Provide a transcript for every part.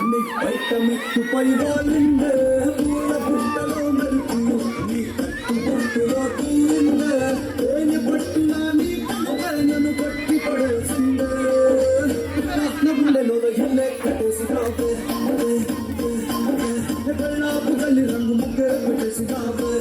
నీ బయట మెట్టు పై వాలిందే పూల పుట్టలో మెరుపు నీ కట్టు బొట్టులో తూలిందే ఏని పట్టినా నీ నన్ను పట్టి పడేసిందే నా గుండెలో ఎన్నే కట్టేసినావే కళ్ళాపు గల్లి రంగు ముగ్గే పెట్టేసినావే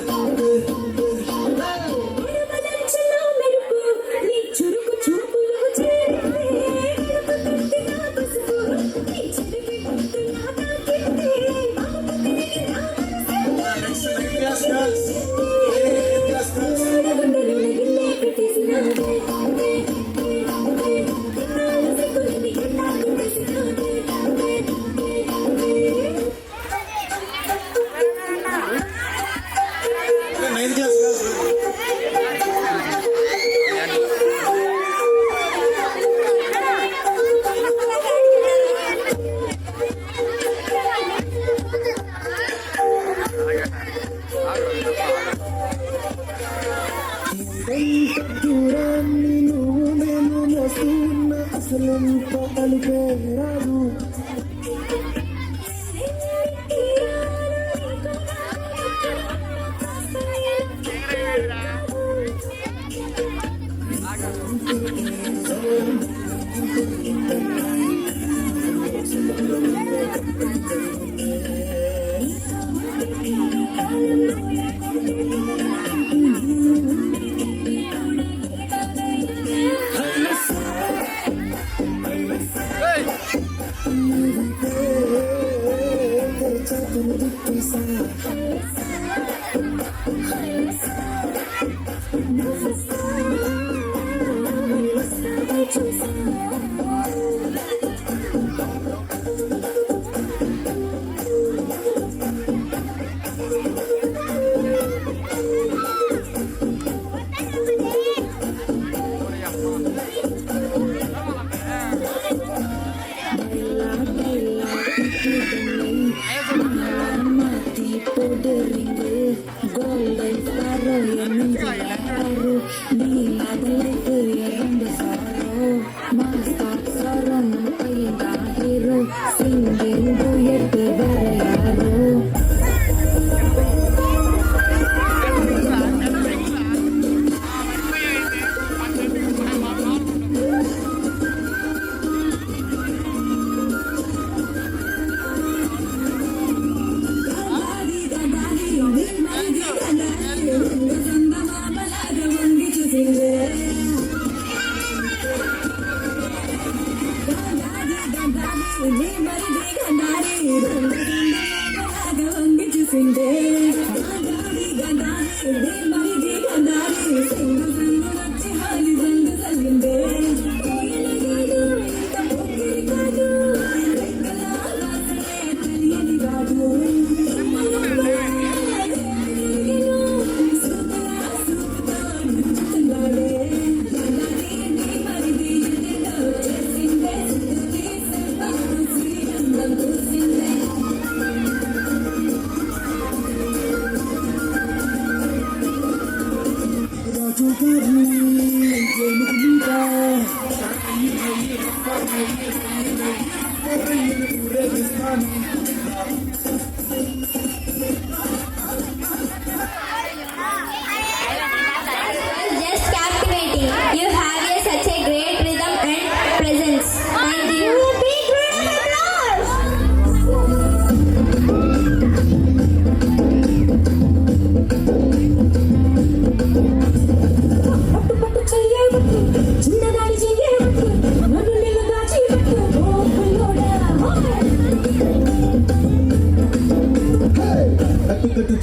దూరాన్ని నువ్వు నేను మోస్తున్న అసలంత అలిపేరాదు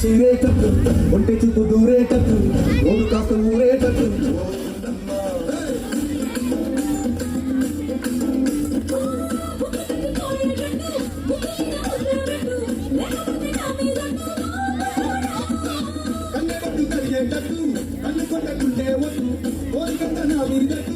చీరేటట్టు ఒంటె చూపు దూరేటట్టు ఓడు కాస్త ఊరేటట్టు కన్నెట్టు కలిగేటట్టు కన్ను కొట్టకుంటే వద్దు కోరికంత నా విరిగట్టు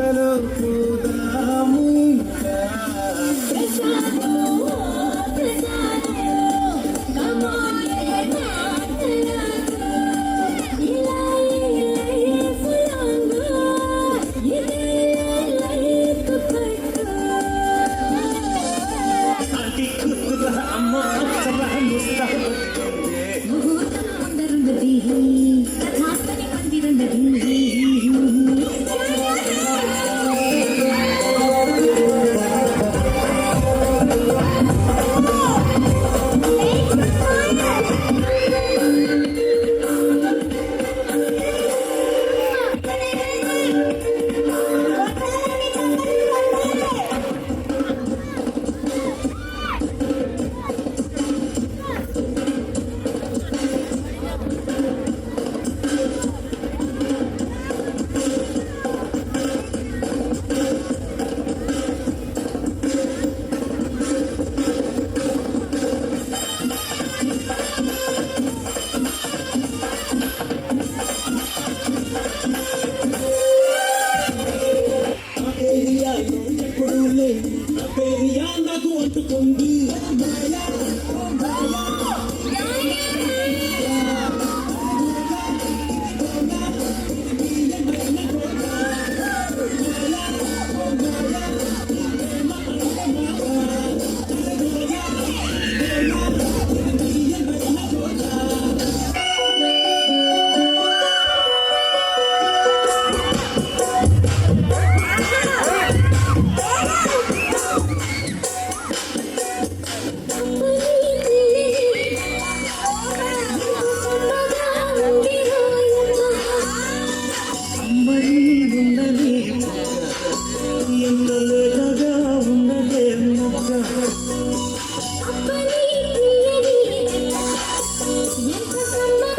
చలో పోదాము ఇంకా. అది కుర్తుగా అమ్మ అచ్చరా ముస్తాబుతుంది. నాకు అంటుకుంది.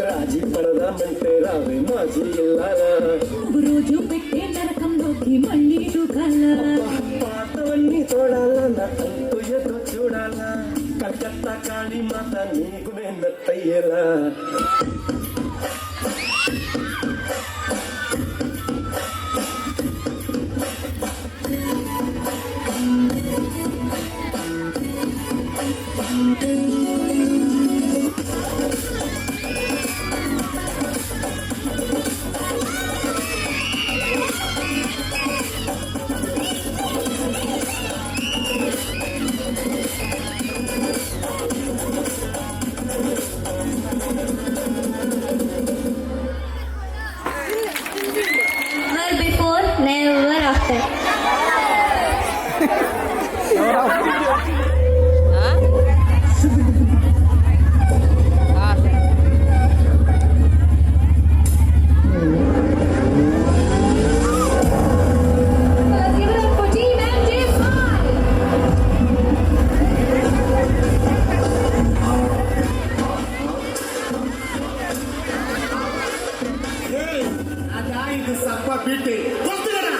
రాజీ పడదామంటే రావే మాజీ రోజు పెట్టే నరకంలోకి మళ్ళీ దూకాల పాతవన్నీ చూడాలన్నా అంతు ఎదు చూడాలా. కలకత్తా కాళీ మాత నీకు నేనయ్యేలా. Never before, never after. Give it up for Team MJ5. అదా ఇది సబ్బ బిడ్డి వస్తున్నా.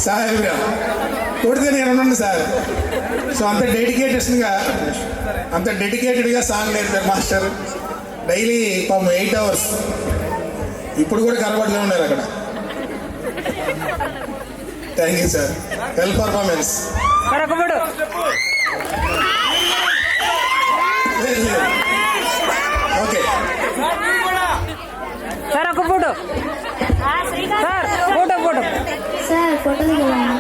సార్ కొడితే నేను ఉండండి సార్. సో అంత డెడికేటెడ్గా సాంగ్ నేర్పారు మాస్టర్. డైలీ పాపం 8 hours. ఇప్పుడు కూడా కనబడుతూ ఉన్నారు అక్కడ. Thank you sir. Well performance. Okay sir ఒక photo sir photo sir photo దిగాలి.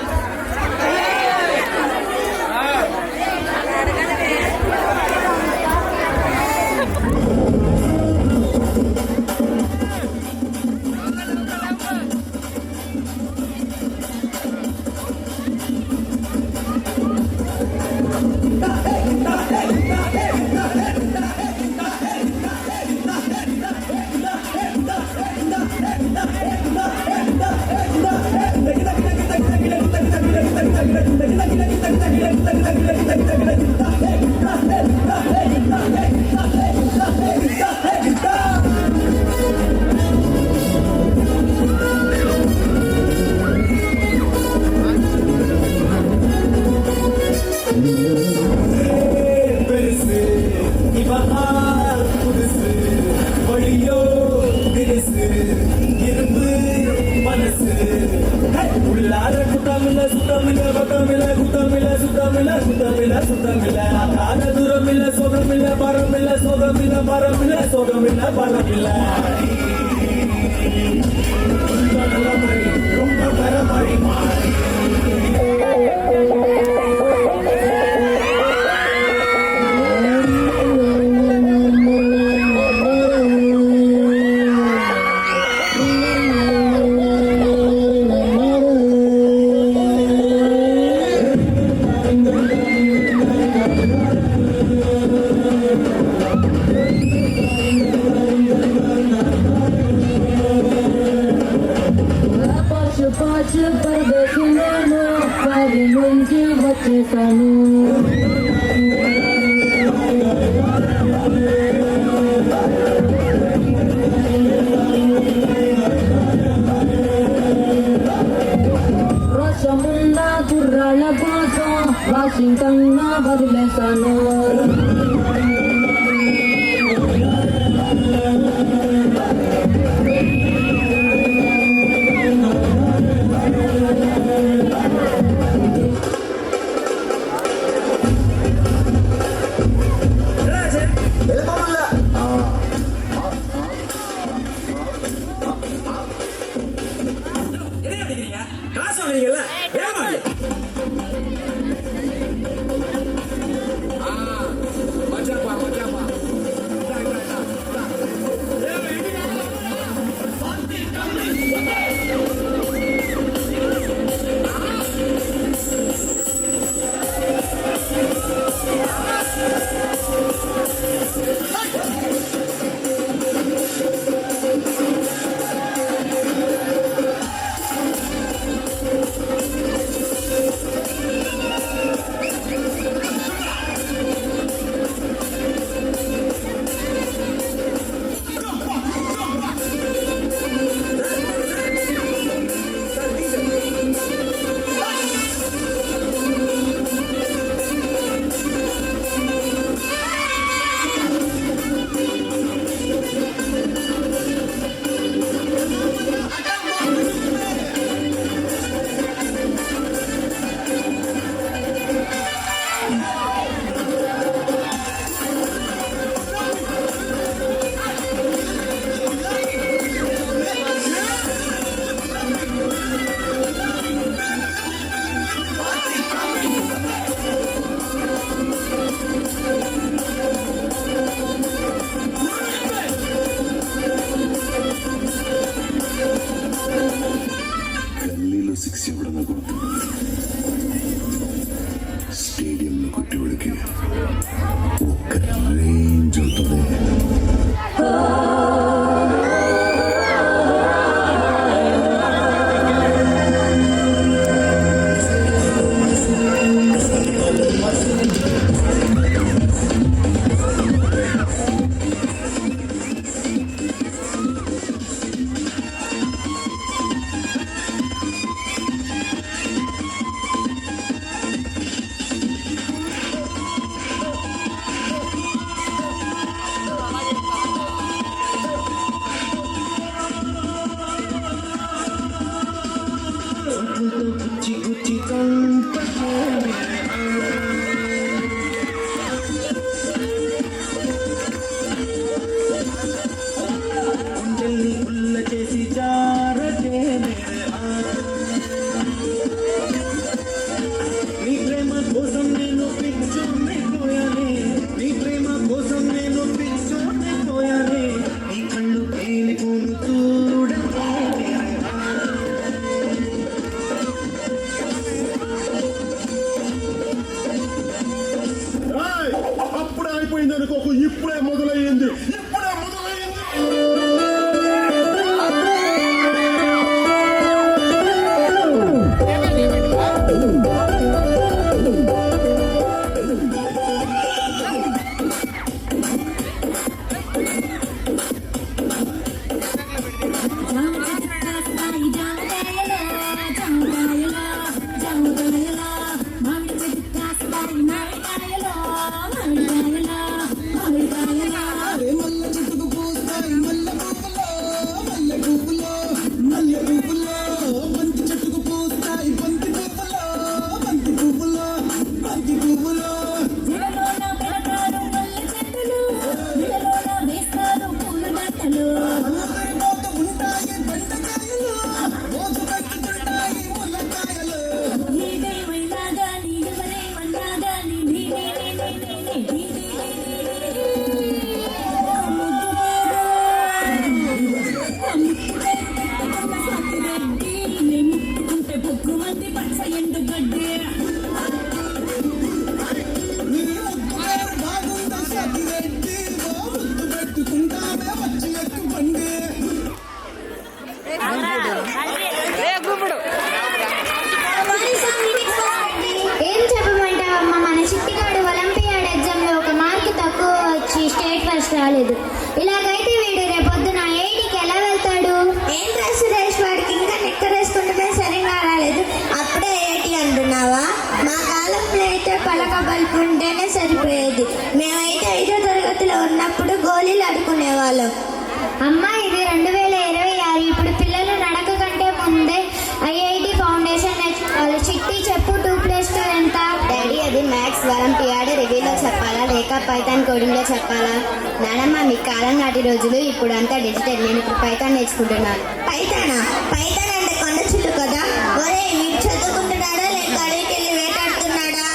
Washington వదిలేసాను. மச்சான் ఇప్పుడే మొదలయ్యింది. ఏం చెప్పమంటావమ్మా, మన చిట్టిగాడు ఒలింపియాడ్ ఎగ్జామ్ లో ఒక మార్కు తక్కువ వచ్చి స్టేట్ ఫస్ట్ రాలేదు. ఇలాగైతే వీడు రేపొద్దున ఐఐటికి ఎలా వెళ్తాడు? ఏంట్రా సురేష్, వాడికి ఇంకా నెక్కరేసుకుంటే సరిగా రాలేదు, అప్పుడే ఐఐటి అంటున్నావా? మా కాలంలో అయితే పలక బల్బు ఉంటేనే సరిపోయేది. మేమైతే 5వ తరగతిలో ఉన్నప్పుడు గోళీలు ఆడుకునేవాళ్ళం. అమ్మా, ఇది 2026. ఇప్పుడు పిల్లలు నడక కంటే ముందే ఐఐటి ఫౌండేషన్ నేర్చుకోవాలి. చిట్టి చెప్పు, 2+2 ఎంత? డాడీ, అది మ్యాథ్స్ ఒలింపియాడ్ రివ్యూలో చెప్పాలా లేక పైథాన్ కోడింగ్ లో చెప్పాలా? నానమ్మ, మీ కాలం నాటి రోజులు, ఇప్పుడు అంతా డిజిటల్. నేను ఇప్పుడు పైథాన్ నేర్చుకుంటున్నాను. పైథానా? పైథాన్ అంటే కొండ చిల్లు కదా. ఒరే, వీడు చదువుకుంటున్నాడా లేక అడవికి వెళ్ళి వేటాడుతున్నాడా?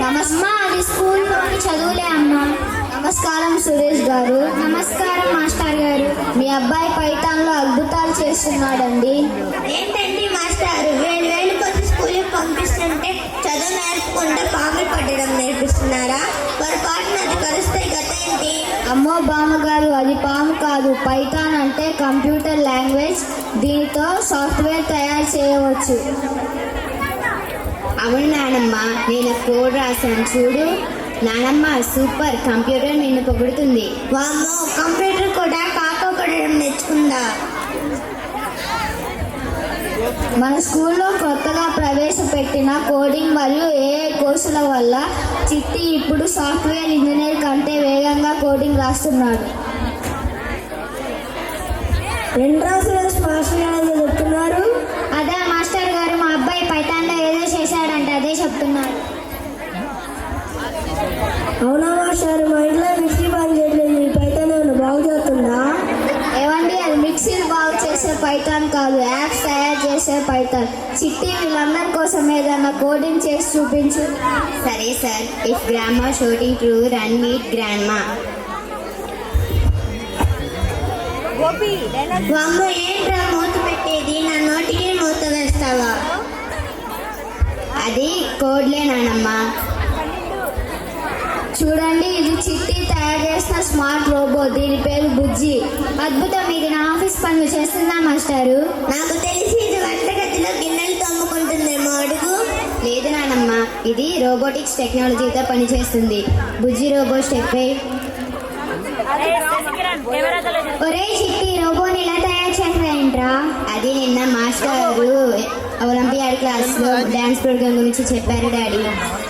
అమ్మా, అది స్కూల్లోని చదువులే అమ్మా. నమస్కారం సురేష్ గారు. నమస్కారం మాస్టర్ గారు. మీ అబ్బాయి పైథాన్లో అద్భుతాలు చేస్తున్నాడండి. ఏంటండి మాస్టారు, వేలు కొద్ది స్కూల్కి పంపిస్తుంటే చదువు నేర్పుకుంటే పాములు పట్టడం నేర్పిస్తున్నారా? పొరపాటున అది కలుస్తే గత ఏంటి? అమ్మో బామ్మగారు, అది పాము కాదు. పైథాన్ అంటే కంప్యూటర్ లాంగ్వేజ్. దీనితో సాఫ్ట్వేర్ తయారు చేయవచ్చు. అవును నానమ్మ, నేను కోడ్ రాశాను చూడు. నానమ్మ, సూపర్, కంప్యూటర్ నిన్ను పొగుడుతుంది. వామ్మో, కంప్యూటర్ కూడా కాకా పడడం నేర్చుకుందా? మన స్కూల్లో కొత్తగా ప్రవేశపెట్టిన కోడింగ్ మరియు ఏఐ కోర్సుల వల్ల చిట్టి ఇప్పుడు సాఫ్ట్వేర్ ఇంజనీర్ కంటే వేగంగా కోడింగ్ రాస్తున్నాడు. చెప్తున్నారు అదే మాస్టర్ గారు, మా అబ్బాయి పైథాన్లో ఏదో చేశాడంటే అదే చెప్తున్నారు. అవునా మాస్టర్, మా ఇంట్లో మిక్సీ బాగా చేయలేదు, పైథాన్ ఏమైనా బాగు చేస్తుందా? ఏమండి, అది మిక్సీలు బాగు చేసే పైథాన్ కాదు, యాప్స్ తయారు చేసే పైథాన్. చిట్టి వీళ్ళందరి కోసం ఏదన్నా కోడింగ్ చేసి చూపించు. సరే sir. If gramma shooting true, run meet grandma. వామ్మో, ఏంట్రా మూత పెట్టేది? నా నోటికి మూత వేస్తావా? అది కోడ్లే నానమ్మా. చూడండి, ఇది చిట్టి తయారు చేసిన స్మార్ట్ రోబో. దీని పేరు బుజ్జి. అద్భుతం, ఇది నా ఆఫీస్ పనులు చేస్తుందా మాస్టారు? నాకు తెలిసి ఇది వంటగదిలో గిన్నెలు తమ్ముకుంటుందేమో, అడుగు. లేదు నానమ్మ, ఇది రోబోటిక్స్ టెక్నాలజీతో పనిచేస్తుంది. బుజ్జి రోబో స్టెప్ వే. ఒరే చిట్టి, రోబోని ఇలా తయారు చేస్తాయంట్రా? అది నిన్న మాస్టారు ఒలింపియాడ్ క్లాస్ లో డాన్స్ ప్రోగ్రామ్ గురించి చెప్పారు డాడీ.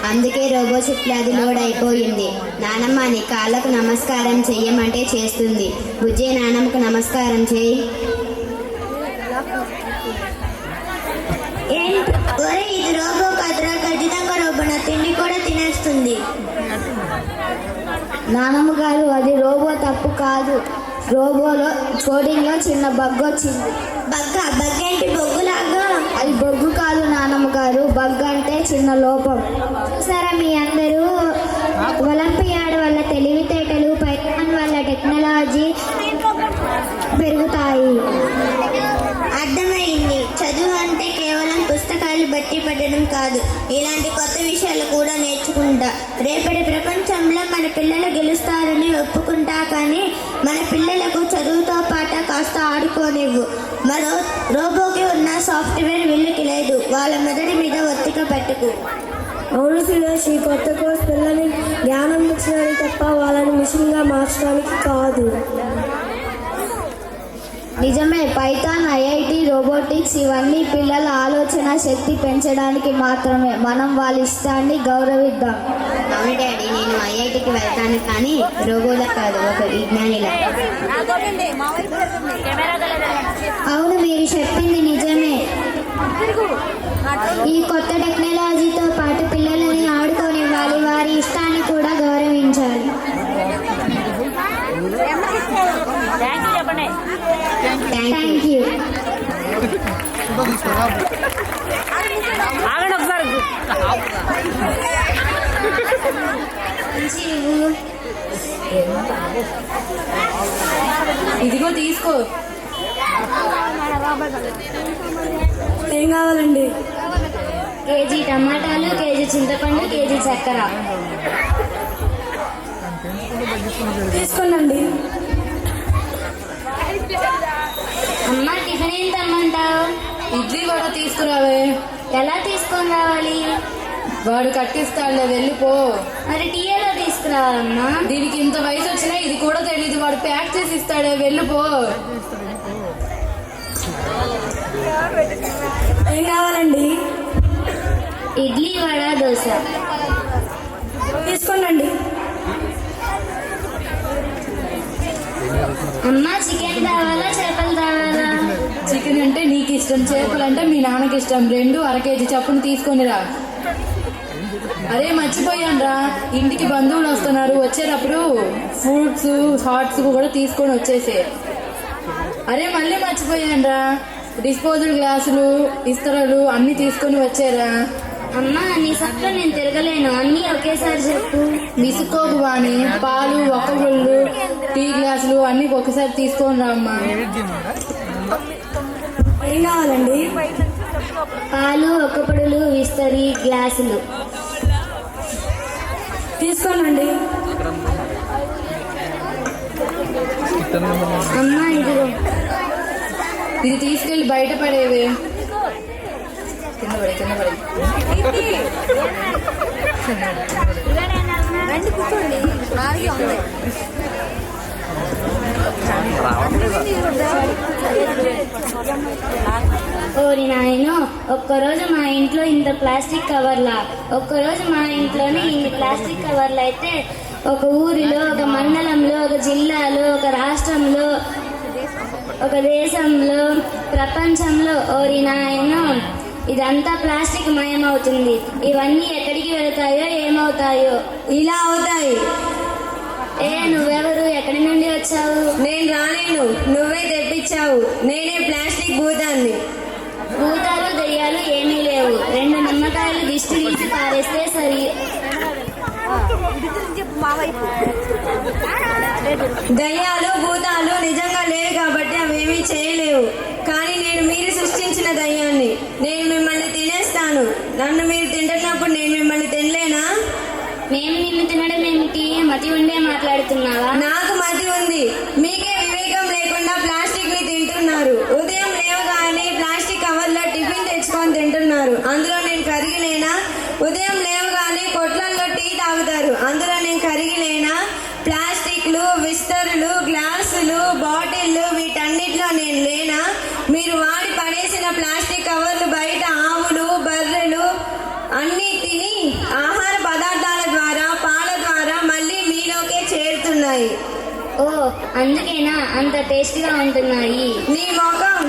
అందుకే రోబో చిట్లో అది లోడ్ అయిపోయింది. నానమ్మ, నీ కాళ్ళకు నమస్కారం చెయ్యమంటే చేస్తుంది. బుజ్జే, నానమ్మకు నమస్కారం చెయ్యి. ఒరే, ఇది రోబో కాదురా, ఖచ్చితంగా రోబో. నా తిండి కూడా తినేస్తుంది. నానమ్మ గారు, అది రోబో తప్పు కాదు. రోబోలో కోడింగ్ లో చిన్న బగ్ వచ్చింది. బగ్గేంటి బొగ్గులాగా? అది బొగ్గు కాదు నానమ్మ గారు, బగ్ అంటే చిన్న లోపం. చూసారా మీ అందరూ, ఒలింపియాడ్ వల్ల తెలివితేటలు, పైథాన్ వల్ల టెక్నాలజీ పెరుగుతాయి. అర్థమైంది. చదువు అంటే కేవలం పుస్తకాలు బట్టి పడడం కాదు, ఇలాంటి కొత్త విషయాలు కూడా నేర్చుకుంటా. రేపటి ప్రపంచంలో మన పిల్లలు గెలుస్తారని ఒప్పుకుంటా, కానీ మన పిల్లలకు చదువుతో పాటు కాస్త ఆడుకోనివ్వు. మరో రోబోకి ఉన్న సాఫ్ట్వేర్ వీళ్ళకి లేదు. వాళ్ళ మెదడి మీద ఒత్తిక పెట్టుకు. అవును సురేష్, ఈ కొత్త కోర్స్ పిల్లల్ని జ్ఞానం ఇచ్చడానికి తప్ప వాళ్ళని మిషన్గా మార్చడానికి కాదు. నిజమే, పైథాన్, ఐఐటి, రోబోటిక్స్ ఇవన్నీ పిల్లల ఆలోచన శక్తి పెంచడానికి మాత్రమే. మనం వాళ్ళ ఇష్టాన్ని గౌరవిద్దాం. అవును డాడీ, నేను ఐఐటికి వెళ్తాను, కానీ రోబోలా కాదు, ఒక విజ్ఞానిలా. అవును, మీరు చెప్పింది నిజమే. ఈ కొత్త టెక్నాలజీతో పాటు పిల్లలని ఆడుకోనివ్వాలి, వారి ఇష్టాన్ని కూడా గౌరవించాలి. Thank you. ఆగండి ఒకసారి. ఇదిగో తీసుకో. ఏం కావాలండి? కేజీ టమాటాలు, కేజీ చింతపండు, కేజీ చక్కెర. తీసుకోండి. అమ్మ, టిఫిన్ ఏం తెమ్మంటావు? ఇడ్లీ కూడా తీసుకురావే. ఎలా తీసుకొని రావాలి? వాడు కట్టిస్తాడులే, వెళ్ళిపో. మరి టీ ఎలా తీసుకురావాలమ్మా? దీనికి ఇంత వయసు వచ్చినా ఇది కూడా తెలీదు. వాడు ప్యాక్ చేసి ఇస్తాడే, వెళ్ళిపో. ఏం కావాలండి? ఇడ్లీ, వడ, దోశ. తీసుకోండి. అమ్మ, చికెన్ కావాలా, చేపలు కావాలా? చికెన్ అంటే నీకు ఇష్టం, చేపలు అంటే మీ నాన్నకి ఇష్టం. 2 అర కేజీ చప్పును తీసుకొనిరా. అరే మర్చిపోయానురా, ఇంటికి బంధువులు వస్తున్నారు, వచ్చేటప్పుడు ఫ్రూట్స్ హాట్స్ కూడా తీసుకొని వచ్చేసే. అరే మళ్ళీ మర్చిపోయానురా, డిస్పోజల్ గ్లాసులు, ఇస్తరాలు అన్ని తీసుకొని వచ్చారా. అమ్మ, నీ సట్లో నేను తిరగలేను, అన్నీ ఒకేసారి చెప్పు. విసుకోకు వాణి, పాలు, ఒక్కగుళ్ళు, టీ గ్లాసులు అన్ని ఒకసారి తీసుకొని రా అమ్మా. ఏం కావాలండి? పాలు, ఒక్కపొడులు, విస్తరి, గ్లాసులు. తీసుకోండి. అమ్మ, ఇదిగో. ఇది తీసుకెళ్లి బయట పడేవే. కింద పడి ఓరి నాయనో, ఒక్కరోజు మా ఇంట్లో ఇంత ప్లాస్టిక్ కవర్లా, ఒక్కరోజు మా ఇంట్లోనే ఇన్ని ప్లాస్టిక్ కవర్లు అయితే ఒక ఊరిలో, ఒక మండలంలో, ఒక జిల్లాలో, ఒక రాష్ట్రంలో, ఒక దేశంలో, ప్రపంచంలో. ఓరి నాయనో, ఇదంతా ప్లాస్టిక్ మయమవుతుంది. ఇవన్నీ ఎక్కడికి వెళ్తాయో, ఏమవుతాయో? ఇలా అవుతాయి. నువ్వెవరు? ఎక్కడి నుండి వచ్చావు? నేను రాలేను, నువ్వే తెప్పించావు. నేనే ప్లాస్టిక్ భూతాన్ని. భూతాలు, దెయ్యాలు ఏమీ లేవు. 2 నిమ్మకాయలు దిష్టి తీసి పారేస్తే సరి. దయ్యాలు, భూతాలు నిజంగా లేవు కాబట్టి అవేమీ చేయలేవు. కానీ నేను మీరు సృష్టించిన దయ్యాన్ని. నేను మిమ్మల్ని తినేస్తాను. నన్ను మీరు తింటున్నప్పుడు నేను మిమ్మల్ని తినలేనా? మేము నిన్ను తినడం ఏమిటి? మతి ఉండే మాట్లాడుతున్నావా? నాకు మతి ఉంది. మీకే వివేకం లేకుండా ప్లాస్టిక్ ని తింటున్నారు. ఉదయం లేవగానే ప్లాస్టిక్ కవర్లో టిఫిన్ తెచ్చుకొని తింటున్నారు. అందులో నేను కరిగిలేనా? ఉదయం లేవగానే కొట్లల్లో టీ తాగుతారు. అందులో నేను కరిగిలేనా? ప్లాస్టిక్లు, విస్తరులు, గ్లాసులు, బాటిళ్లు, వీటన్నిటిలో నేను లేనా? మీరు వాడి పడేసిన ప్లాస్టిక్ కవర్లు బయట ఆవులు, బర్రెలు అన్నీ తిని ఆహార పదార్థాల ద్వారా, పాల ద్వారా మళ్ళీ మీలోకే చేరుతున్నాయి. ఓ, అందుకేనా అంత టేస్టీగా ఉంటున్నాయి? నీ ముఖం.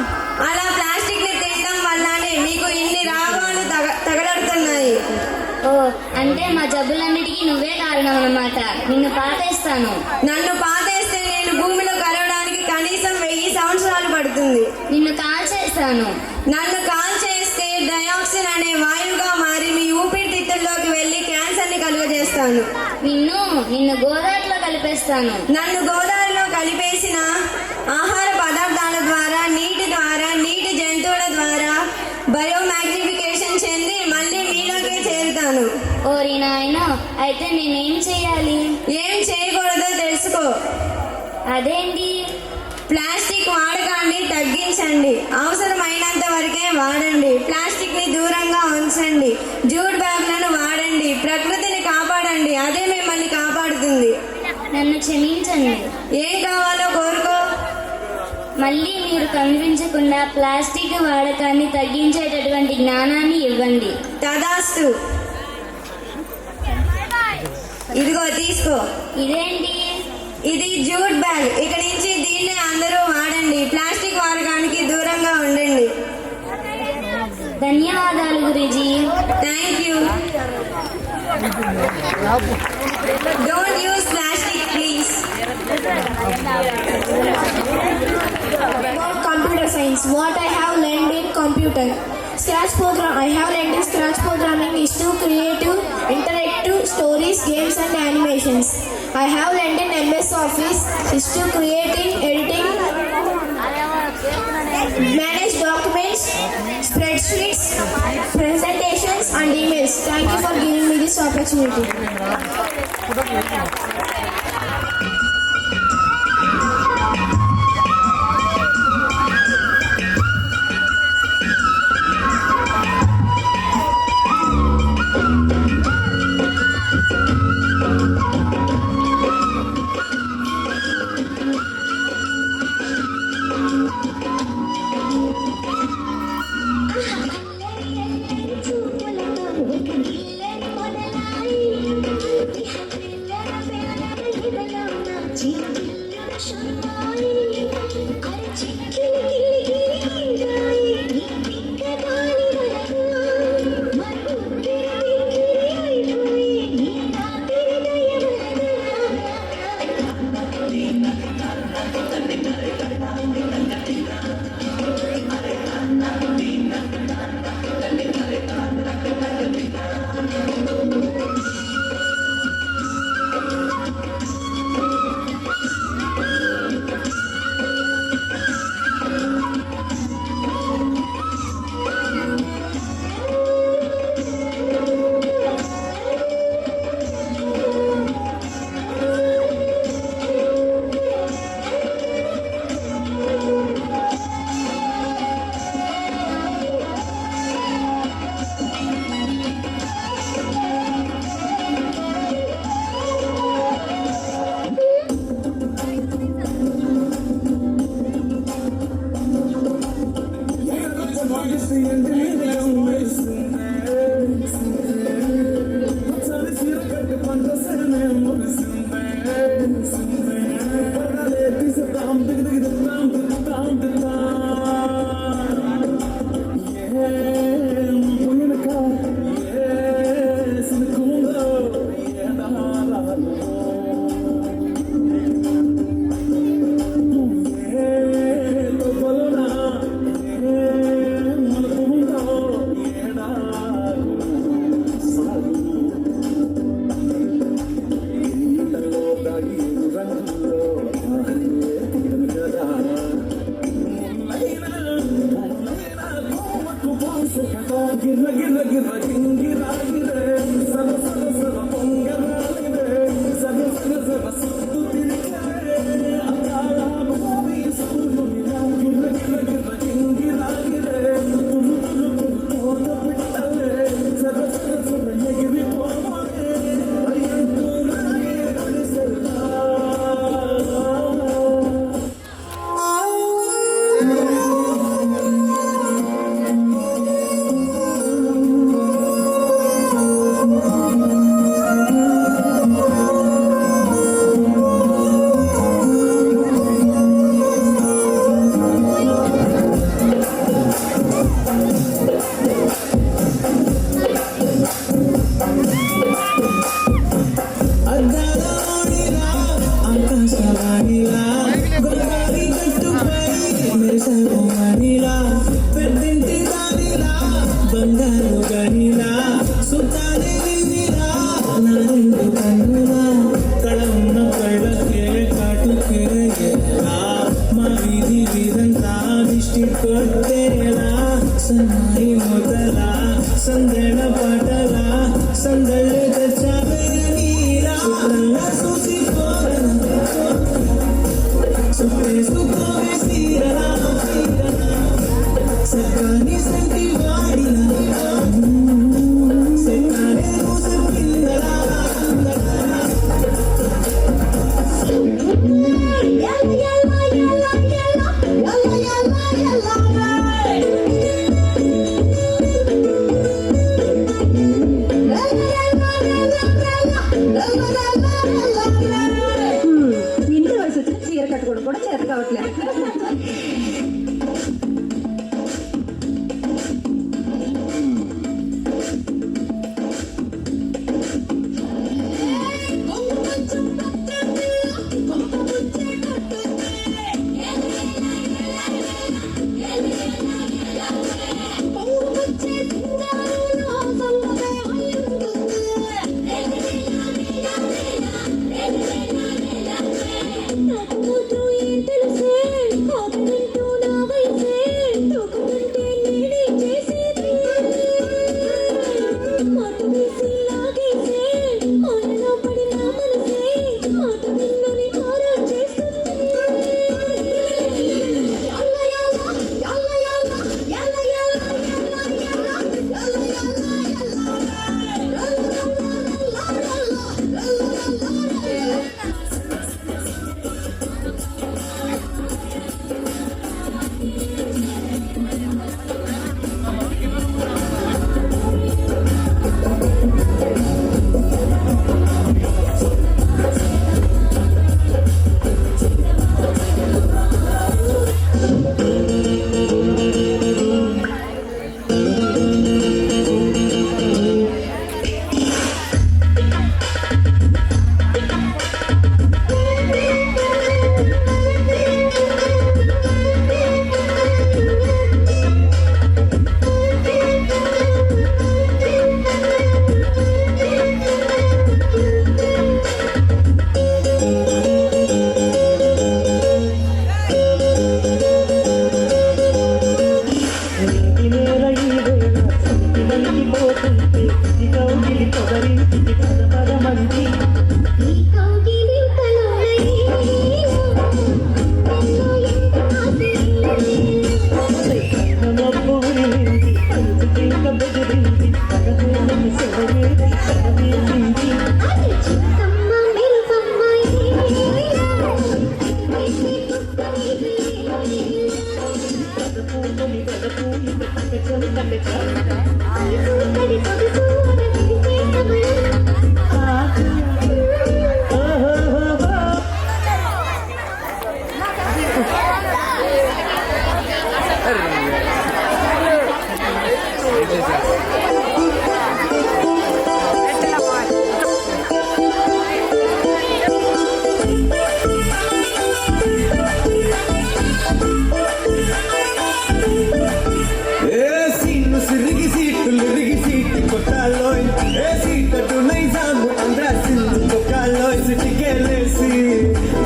అలా ప్లాస్టిక్ ని తినడం వల్లనే మీకు ఇన్ని రోగాలు తగలడుతున్నాయి. ఓ, అంటే మా జబ్బులన్నిటికీ నువ్వే కారణం అన్నమాట. నిన్ను పాతేస్తాను. నన్ను పాతేస్తే నేను భూమిలో కలవడానికి కనీసం 1000 సంవత్సరాలు పడుతుంది. నిన్ను కాల్చేస్తాను. నన్ను కాల్చేస్తే డయాక్సిన్ అనే వాయువుగా మారి మీ ఊపిరితిత్తుల్లోకి వెళ్లి క్యాన్సర్ ని కలుగజేస్తాను. నిన్ను గోదావరిలో కలిపేస్తాను. నన్ను గోదావరిలో కలిపేసిన ఆహార పదార్థాల ద్వారా, నీటి ద్వారా, నీటి జంతువుల ద్వారా బయోమాగ్నిఫికేషన్ చెంది మళ్ళీ మీలోకే చేరుతాను. ఓరి నాయనో, అయితే నేనేం చెయ్యాలి? ఏం చేయకూడదో తెలుసుకో. అదేంటి? ప్లాస్టిక్ వాడకాన్ని తగ్గించండి. అవసరమైనంత వరకే వాడండి. ప్లాస్టిక్ ని దూరంగా ఉంచండి. జూట్ బ్యాగ్లను వాడండి. ప్రకృతిని కాపాడండి. అదే మిమ్మల్ని కాపాడుతుంది. నన్ను క్షమించండి. ఏం కావాలో కోరుకో. మళ్ళీ మీరు కనిపించకుండా ప్లాస్టిక్ వాడకాన్ని తగ్గించేటటువంటి జ్ఞానాన్ని ఇవ్వండి. తదాస్తు. ఇదిగో తీసుకో. ఇదేంటి? ఇది జూట్ బ్యాగ్. ఇక నుంచి దీన్నే అందరూ వాడండి. ప్లాస్టిక్ వాడకానికి దూరంగా ఉండండి. ధన్యవాదాలు Guruji. Thank you. Don't use plastic please. Computer science. What I have learned in computer. Scratch program. I have learned in Scratch programming is to creative, interactive stories, games and animations. I have learned in MS Office is to creating, editing, manage documents, spreadsheets, presentations and emails. Thank you for giving me this opportunity.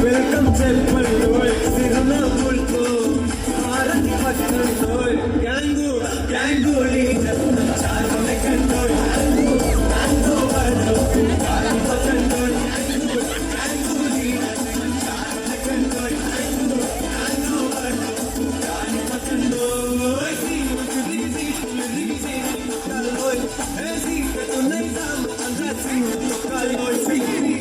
Welcome చెల్పల్లోయ్ సిరునా పుల్తో ఆరతి పట్టల్లోయ్ గ్యాంగు గ్యాంగులి చాలనే కంటోయ్ గ్యాంగు బర్లో ఆరతి పట్టల్లోయ్ గ్యాంగులి చాలనే కంటోయ్ గ్యాంగు బర్లో ఆరతి పట్టల్లోయ్ సిరిసి పట్టల్లోయ్ ఏసి కతునై సామ్ అందాసి పట్టల్లోయ్ సిరి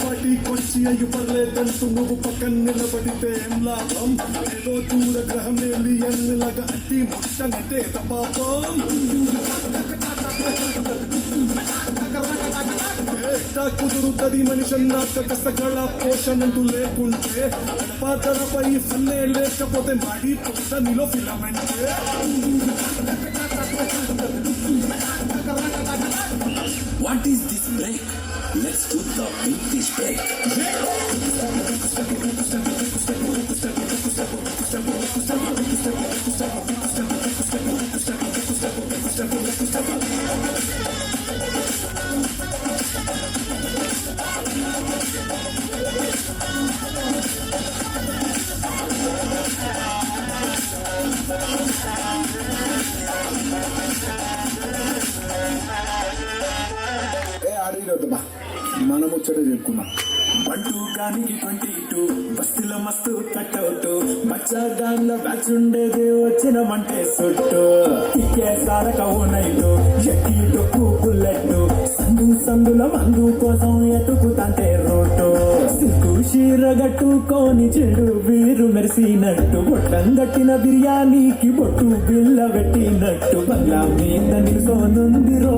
పార్టీకొచ్చి అయ్యి పర్లేదంటూ నువ్వు పక్కన నిలబడితే ఏం లాభం ఏదో దూర గ్రహం ఎన్నిలాగా అట్టి ముట్టనంటే పాపం కుదురుతుంది మనిషన్నాక కష్టగల పోషణంటూ లేకుంటే పాత్రలపై ఫన్నే లేకపోతే మాడి తొట్ట నీలో filament What is this break? Let's do the British break. ఆడిరొద్దమ్మా మనం ముచ్చట చెప్పుకున్నాం 1-2 22 బస్తీల మస్తు కట్అవుట్ బచ్చా గాన్ల బ్యాచ్ ఉండేది వచ్చినమంటే సుట్టు ఇక్కే సారక ఓనైటు ఎక్కి డొక్కు బుల్లెట్ సందుల మందు కోసం ఎతుకుతంటే రోడ్డు సిక్కు షీర గట్టుకోని చెడు వీరు మెరిసినట్టు బొట్టం గట్టిన బిర్యానీకి బొట్టు బిల్ల పెట్టినట్టు బంగ్లా మీద నిలుసోనుందిరో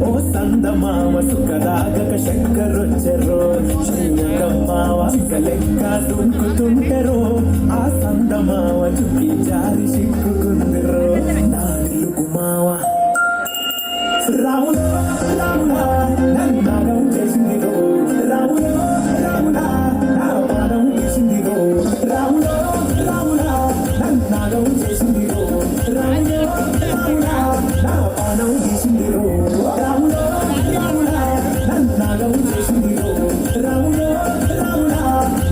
ఓ సందమామ సుఖదాగక శంకరొచ్చెరో శ్రీరంగమ్మావ లెక్క దుంకుతుంటెరో ఆ సందమావ చుక్కి జారి సిక్కుకుందిరో నా నిలుగు మావ రాములా రాములా నన్నాగం చేసిందిరో రాములా రాములా నా పాదం చేసిందిరో రాములా రాములా నన్నాగం చేసిందిరో రాములా రాములా నా పాదం చేసిందిరో రాములా రాములా నన్నాగం చేసిందిరో రాములా రాములా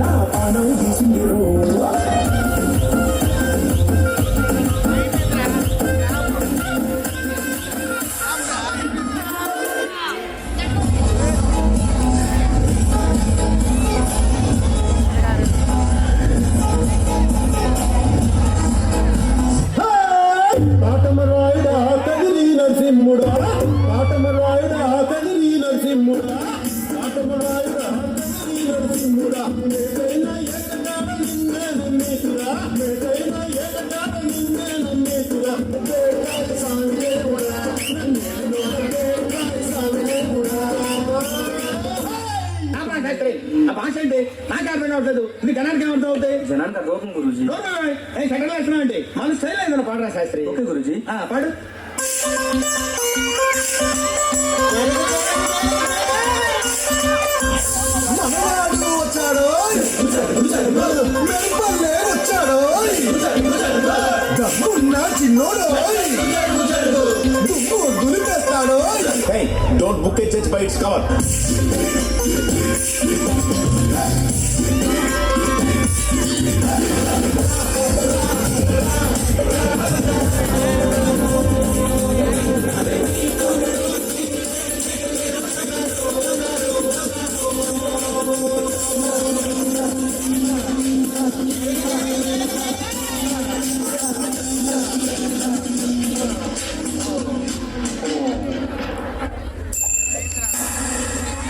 నా పాదం చేసిందిరో కాటమరాయుడా కదిరి నరసింహుడా కాటమరాయుడా కదిరి నరసింహుడా కాటమరాయుడా కదిరి నరసింహుడా మేటైన ఏకనాడ నిన్నే నమ్మేతురా మేటైన ఏకనాడ నిన్నే నమ్మేతురా బేకాయ సాంగేవుడా నన్నేనో బేకాయ సాంగేవుడా ఆ భాష అంటే నాకు అర్థం కావట్లేదు ఇది గణానికి ఏమర్థం అవుతాయి జనానికి అర్థం గురుజీ సెకండ్ వేస్తున్నావు అంటే మన స్టైల్ ఏదైనా పాడరా శాస్త్రి ఓకే గురుజీ పాడు మగవా మెరుపల్లే వచ్చాడో దమ్మున్న చిన్నోడో దుమ్ము దులిపేస్తాడో. Hey, don't book a church by its cover.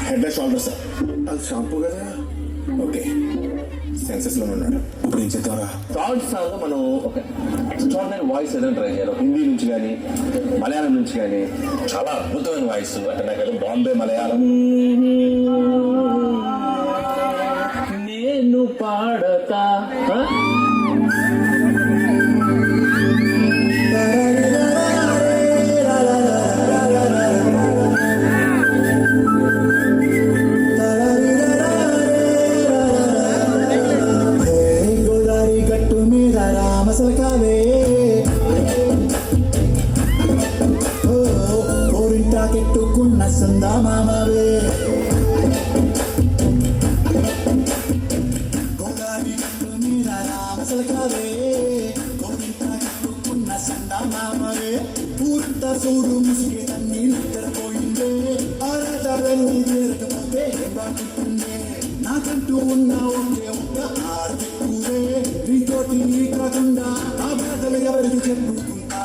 Head shoulder sir. అది షాంపూ కదా. ఓకే, సెన్సెస్ లో ఉన్నాడు. ఇప్పుడు ఏం చేద్దాంరా? థర్డ్ సాంగ్ మనం ఒక ఎక్స్ట్రాడినరీ వాయిస్ ఏదైనా ట్రై చేయాలి. హిందీ నుంచి కానీ మలయాళం నుంచి కానీ చాలా అద్భుతమైన వాయిస్. అంటే నాకు బాంబే మలయాళం. నేను పాడతా గోదావరి గట్టు మీద రామసలకావే కోరింటాకెట్టుకున్న సందా మామవే. గోదావరి గట్టు మీద రామసలకావే కోరింటాకెట్టుకున్న సందా మామవే. ఊరంతా చూడు ముసిగే తన్ని నిద్రపోయిందే. ఆరాటాలన్నీ తీరకపోతే బాగుంటుందే. నాకంటూ ఉన్న ఒకే ఒక్క ఆడపిల్లే. నీతోటి నీ కాకుండా నా బాధలు ఎవరికి చెప్పుకుంటా.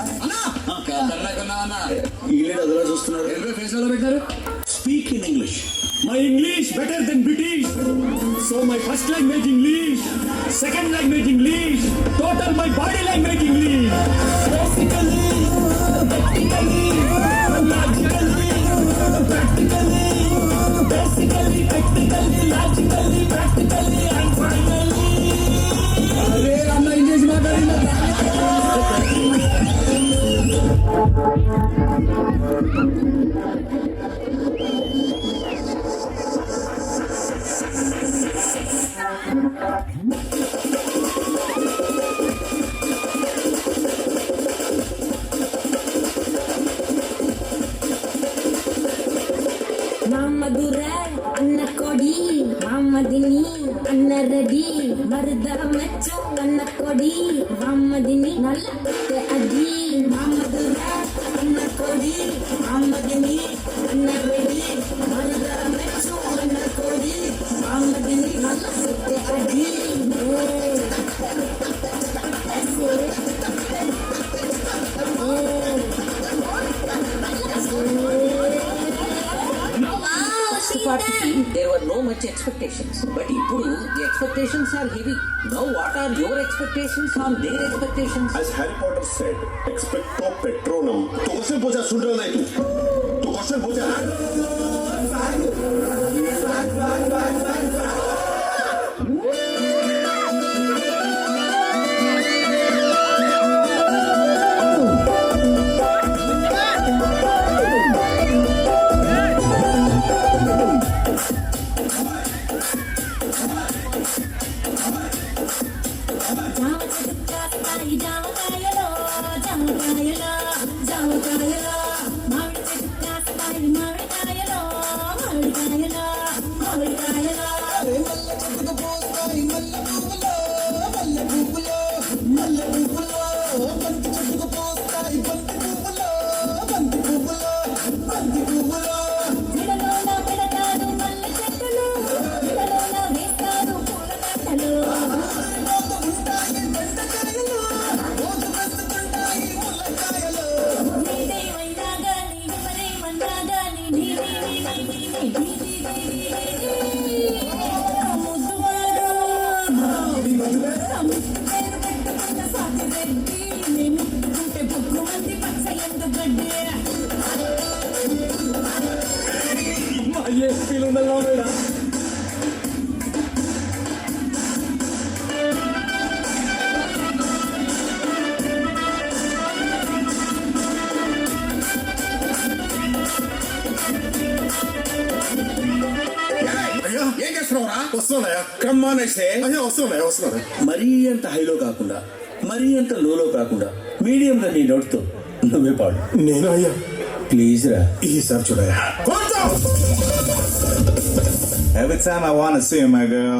Speak in English. My English better than British. So my first language English, second language English, total my body language English. Basically, practically, logically, practically, basically, practically, logically, practically, and finally. अरे अन्ना English माताडिना. మామధురా అన్న కొడి మామదిని అన్న ready మరుద మెచ్చు అన్న కొడి మామదిని నల్ల అది. మామధురా అన్న కొడి మామదిని అన్న రెడీ మరుద మెచ్చు అన్న కొడి మామదిని నల్ల అది. There were no much expectations, but ఇప్పుడు the expectations are heavy. Now what are your expectations on their expectations? As Harry Potter said, expecto patronum. तो क्वेश्चन पूछा, सुन रहा नहीं तू क्वेश्चन पूछा. జామకాయలో మామిడికాయలో మామిడికాయలో వస్తున్నాయా కమ్మాన్ అయితే అయ్యా వస్తున్నాయా మరీ అంత హైలో కాకుండా మరీ అంత లోలో కాకుండా మీడియంగా నీ నోటితో నువ్వే పాడు. నేను అయ్యా ప్లీజ్ రా. ఈసారి చూడయా Every time I want to see my girl.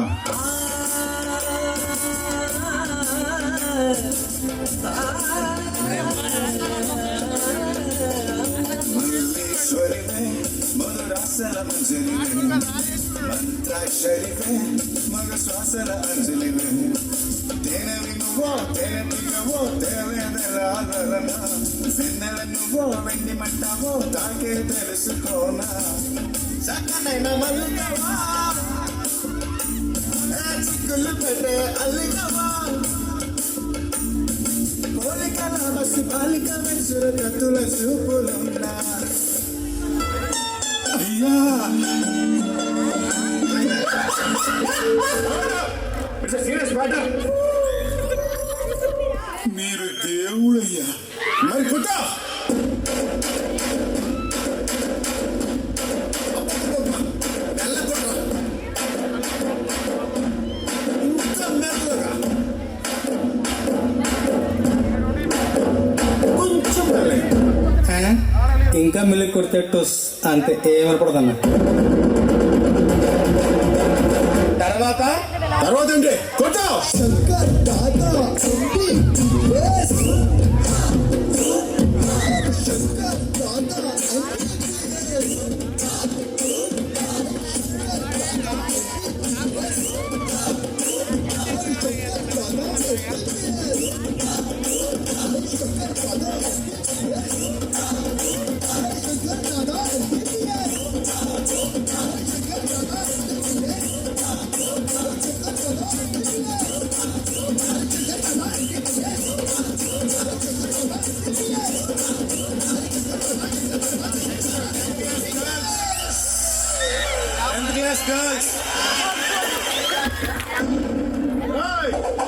చక్కనైన మల్లికవా చిక్కులు పెట్టే అల్లికవా పోలికల బస్సు బాలిక మెసురు కత్తుల చూపులున్నా అయ్యా సీరియస్ మ్యాటర్. మీరు దేవుడయ్యా మరి కొట్ట ఇంకా మిల్లి కొడితే టోస్ అంతే ఏమనపడదన్న. తర్వాత ఏంటి కొట్ట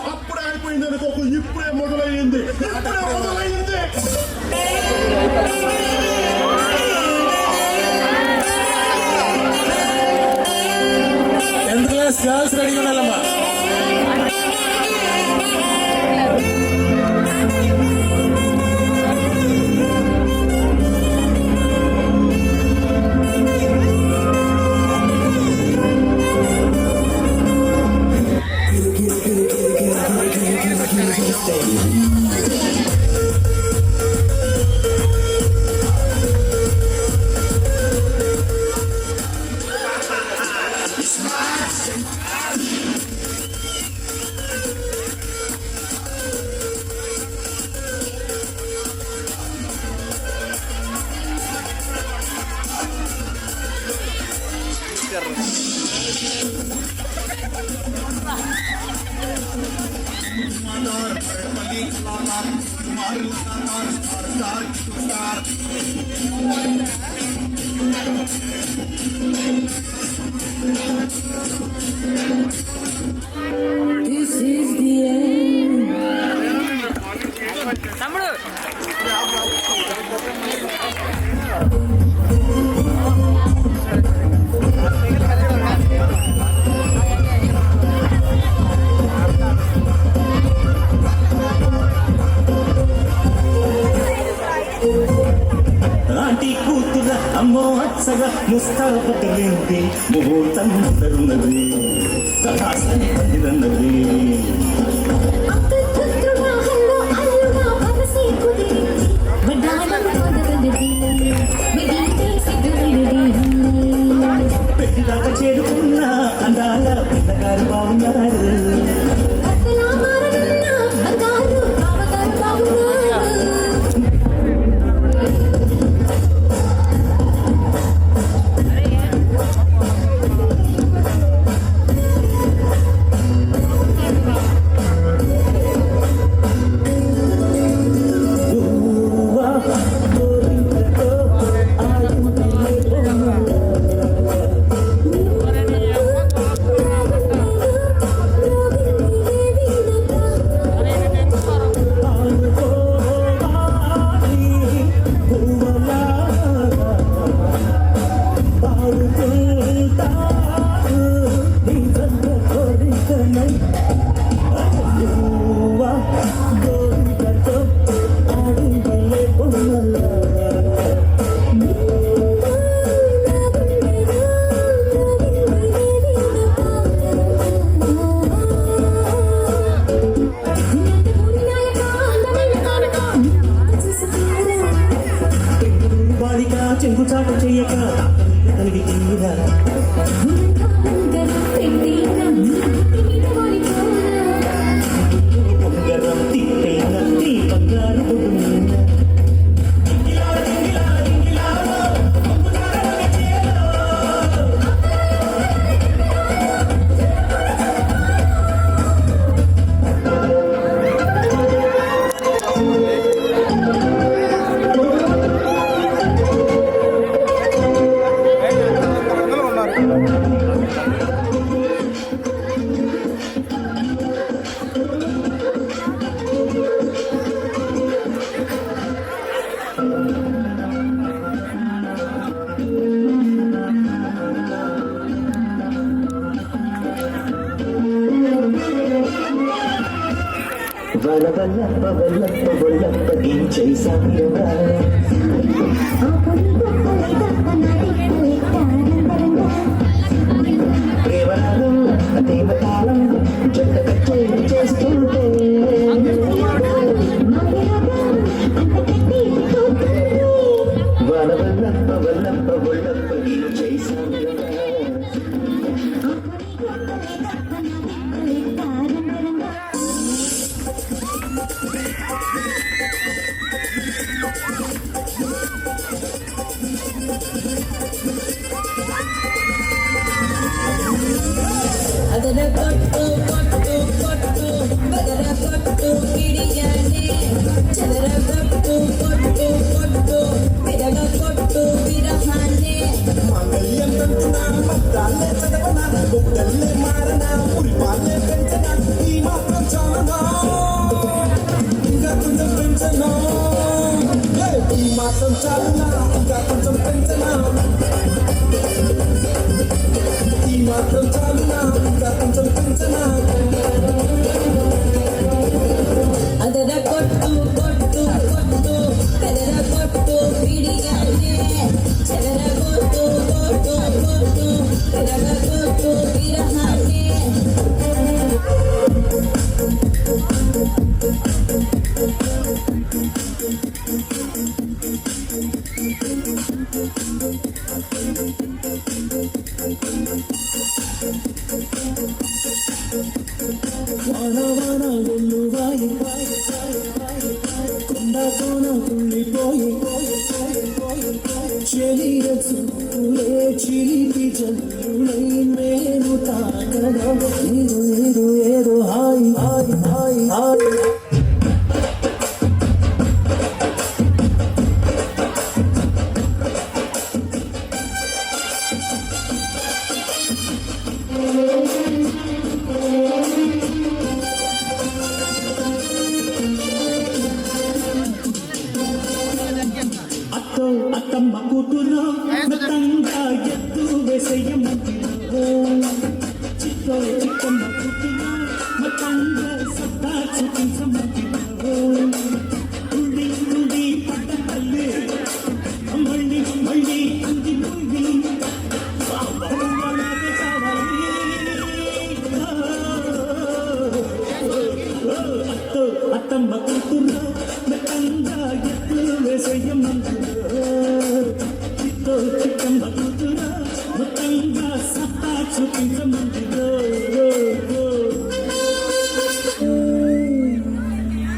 అప్పుడే అయిపోయింది అనుకోకు, ఇప్పుడే మొదలయ్యింది. టెన్త్ క్లాస్ గర్ల్స్ రెడీ ఉండాలమ్మా. ఆంటీ కూతుర అమ్మో అచ్చగా ముస్తాబట్టలేంటి ముహూర్తం తరున్నది తన్నది పెట్టిదాకా చేరుకున్న అందాల పిల్లగారు బాగున్నారు. గోరికతో ఆడిందలే బొమ్మల బాలిక చెంగుచాట చెయ్యక కలిగి తీరా పొంగరం తిప్పైన తీ బంగారు బొమ్మ వల్లప్ప వల్లప్ప వల్లప్ప ఏం చేశామిరా ప్రేమరాగం దేవతాళం జంట కచేరి చేస్తుంటే వల్లప్ప వల్లప్ప వల్లప్ప ఏం చేశామిరా ಅದರ ಕೊಟ್ಟು ಕೊಟ್ಟು ಕೊಟ್ಟು ಅದರ ಕೊಟ್ಟು ಕಿಡಿಯಾನೆ ಚದರ ಕೊಟ್ಟು ಕೊಟ್ಟು ಕೊಟ್ಟು ಬಿರಗ ಕೊಟ್ಟು ಬಿರಹಾನೆ మాంగళ్యం తంతునా పత్రాలే చదవనా బొక్కల్లే మారనా పులిపాలే పెంచనా ఈ మాత్రం చాలనా ఇంకా కొంచెం పెంచనా ఈ మాత్రం చాలనా ఇంకా కొంచెం పెంచనా ఈ మాత్రం చాలనా ఇంకా కొంచెం పెంచనా ಅದರ ಕೊಟ್ಟು ಕೊಟ್ಟು ಕೊಟ್ಟು ಅದರ ಕೊಟ್ಟು ಕಿಡಿಯಾನೆ ಚದರ ಕೊಟ್ಟು ಕೊಟ್ಟು ಕೊಟ್ಟು ಬಿರಗ ಕೊಟ್ಟು ಬಿರಹಾನೆ వాన వాన వెల్లువాయి కొండ కోన కుళ్ళిపోయి చెలియ చూపులే చిలిపి జల్లులై నేను తాకగా ఏదో ఏదో ఏదో హాయి హాయి హాయి హాయి అత్తో అత్తమ్మ కూతురు మతంగా ఎత్తు వేసేయమంటిలో చిత్తో చిత్తమ్మ కూతురు మతంగా సత్తా చూపించమంటిలో ఉండి ఉండి పడ్డ తల్లి మళ్ళీ మళ్ళీ అంది ముళ్ళి బాబులాగే కావాలి అత్తో అత్తమ్మ కూతురు మతంగా ఎత్తు వేసేయమంటిలో చిత్తో చిత్తమ్మ కూతురు మతంగా సత్తా చూపించమంటిలో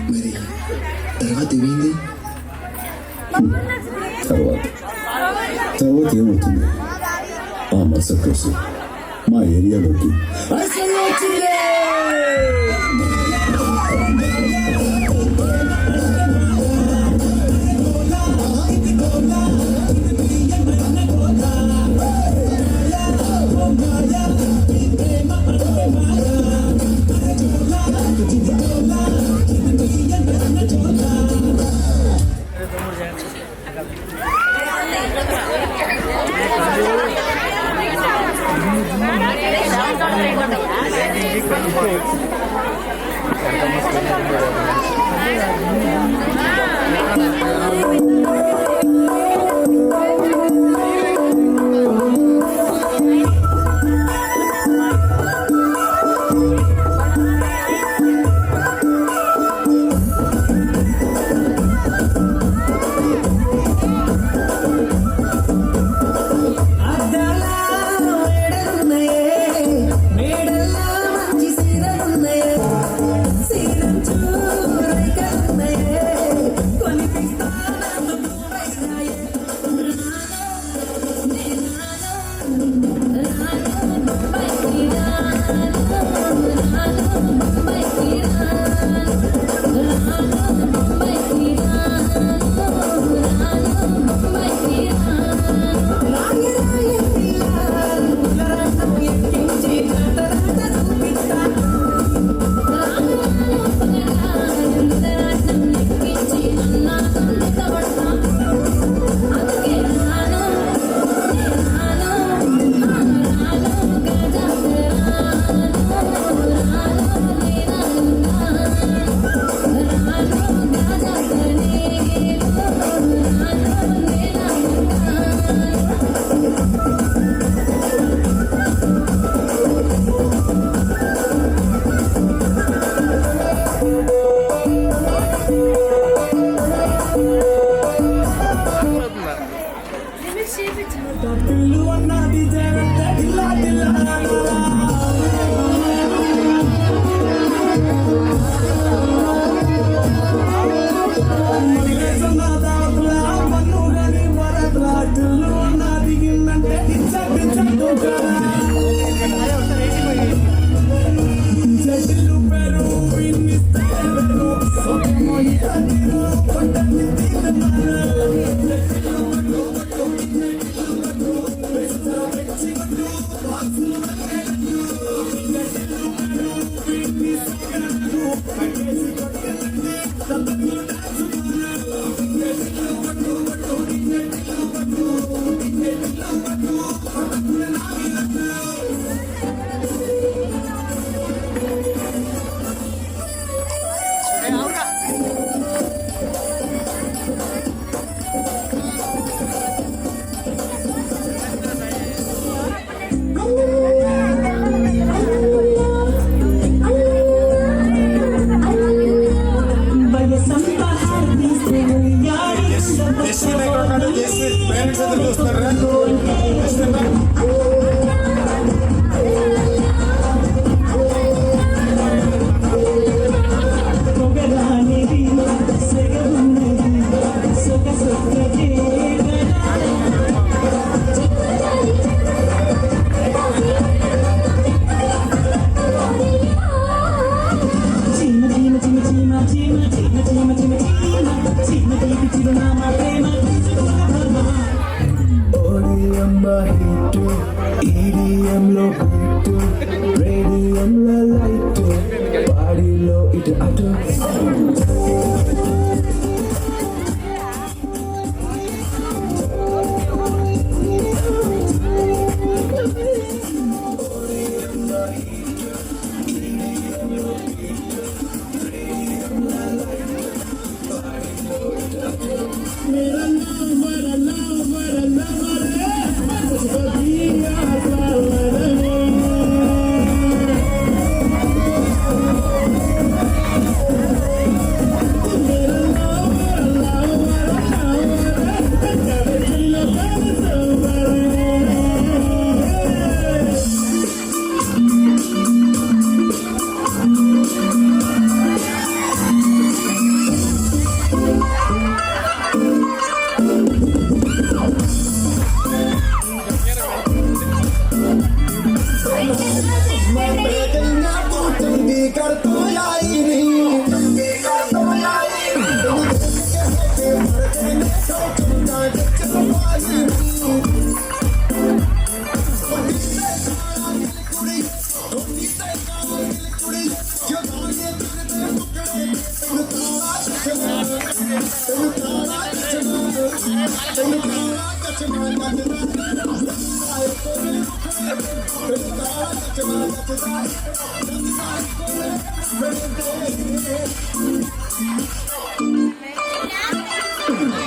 మరి తర్వాత ఏమైంది తర్వాత ఏమవుతుంది ఆ మరుసటి రోజు మా ఏరియాలోకి అసలు వచ్చింది Gracias. పేరెంట్స్ ఎదురు చూస్తున్నారా? EDMలో బీట్, రేడియంలో లైట్, బాడీలో ఇటు అటు.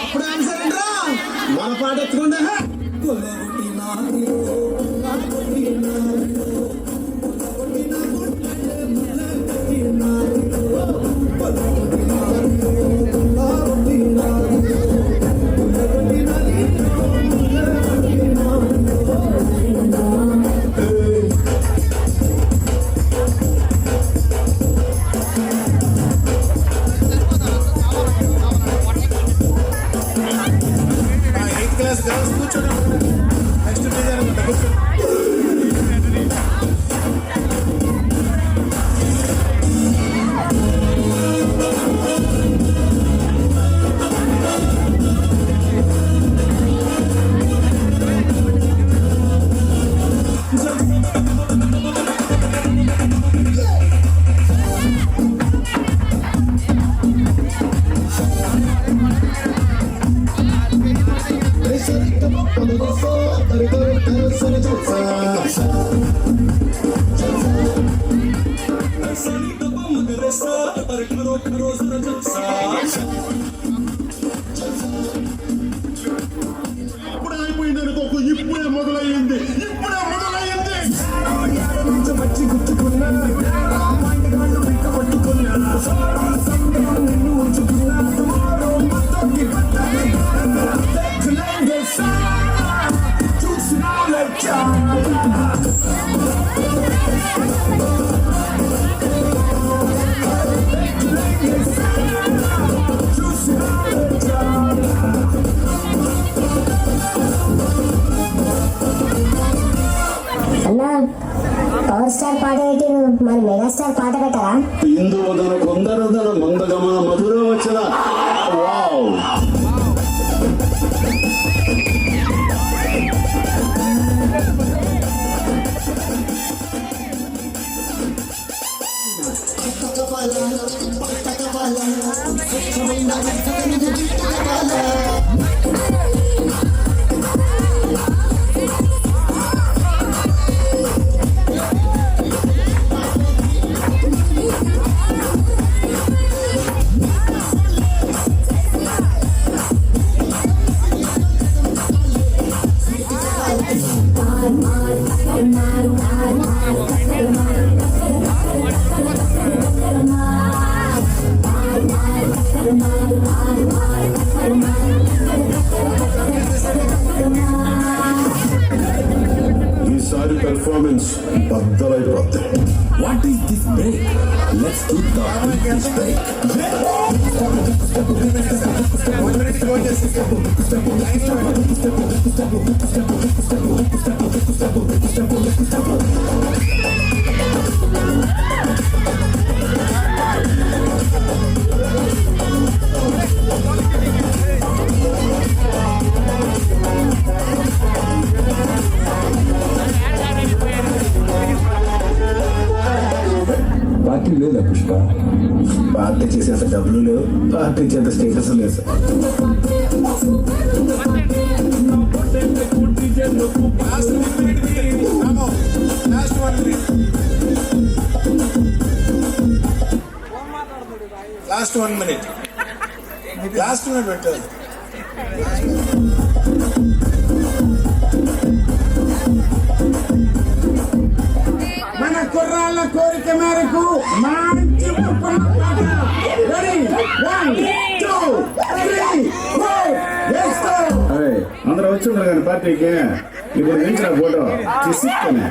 ఇప్పుడు ఆన్సర్ ఏంట్రా మన పాట ఎత్తుకుంటే ఎయిత్ క్లాస్ గర్ల్స్ కూర్చోండి. నెక్స్ట్ పేజ్ అనుకుంటా కూర్చోండి. ఇప్పుడు అయిపోయింది అనుకోకు ఇప్పుడే మొదలయ్యింది మంచి గుర్తుకున్నా పట్టుకున్నా నిన్ను ఉంచుకున్నా చూసినా లెక్క అన్నా పవర్ స్టార్ పాట పెట్టి మరి మెగాస్టార్ పాట పెట్టరా? ఇందువదన కొందరదన మందగమన మధుర వచ్చిన వావ్ ఈసారి పెర్ఫార్మెన్స్ బద్దలైపోద్ది. What is this break? Let's do the this break. Party లేదా పుష్ప? పార్టీ చేసేంత డబ్బులు లేవు, పార్టీ చేసేంత స్టేటస్ లేదు సార్. లాస్ట్ 1 minute పెట్టాలి. మన కుర్రాళ్ళ కోరిక మేరకు మంచి అందరూ వచ్చి ఉంటారు కానీ పార్టీకి ఇప్పుడు నించిన ఫోటో తీసుకునే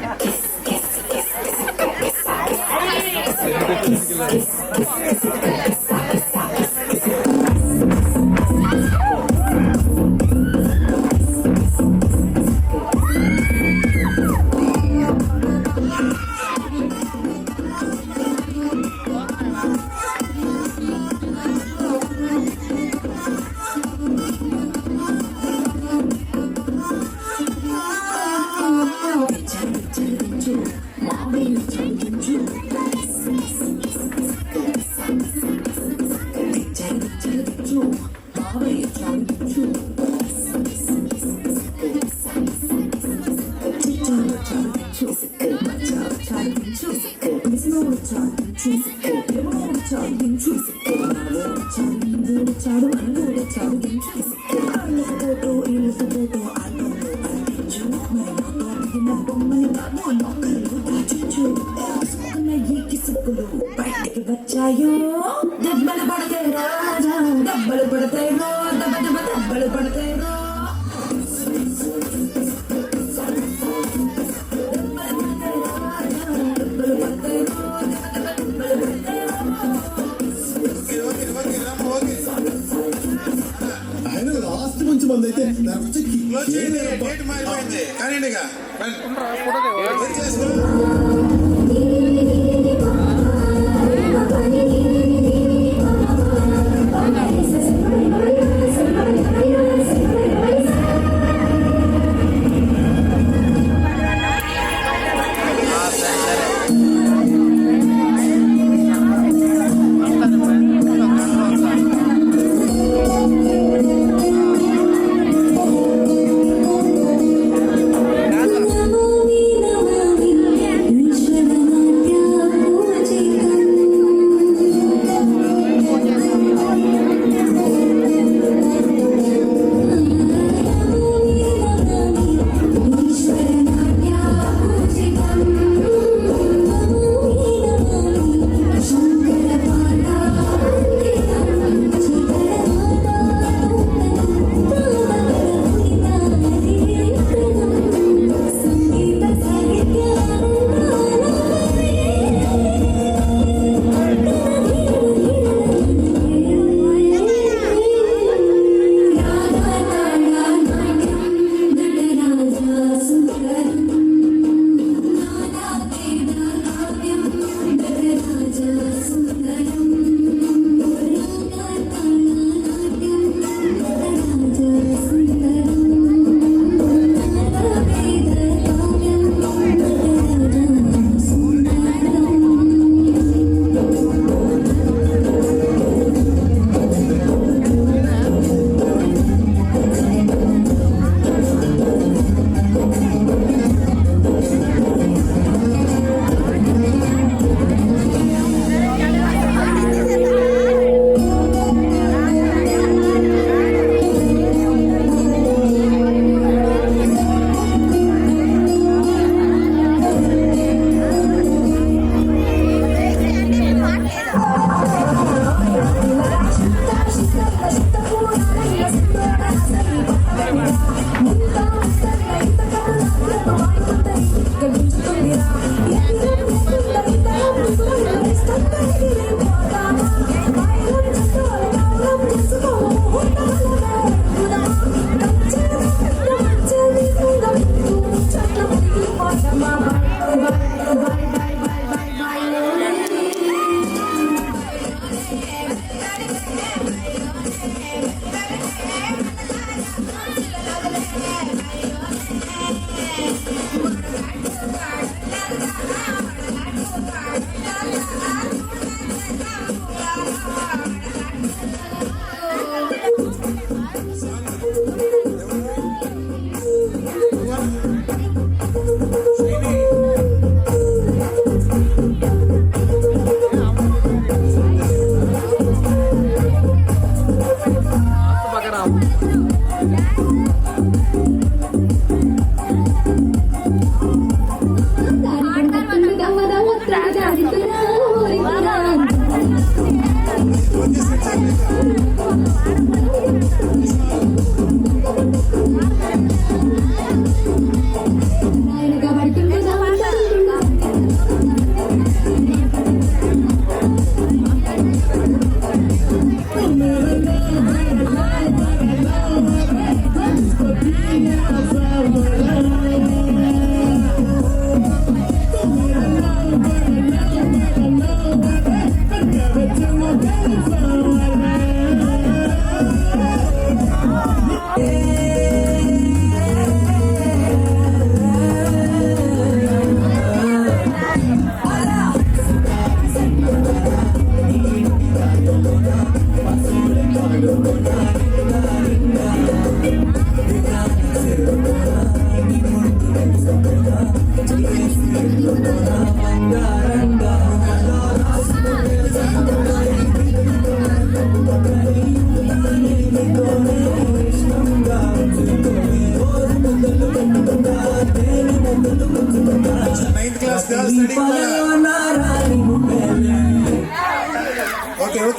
Now we బయటికి వచ్చాయో దెబ్బలు పడతాయి రాజా, దెబ్బలు పడతాయి రో, దెబ్బలు పడతాయి రో. ఆయన లాస్ట్ మంచి మంది అయితే నాకు వచ్చి డేట్ మారిపోయింది కానీ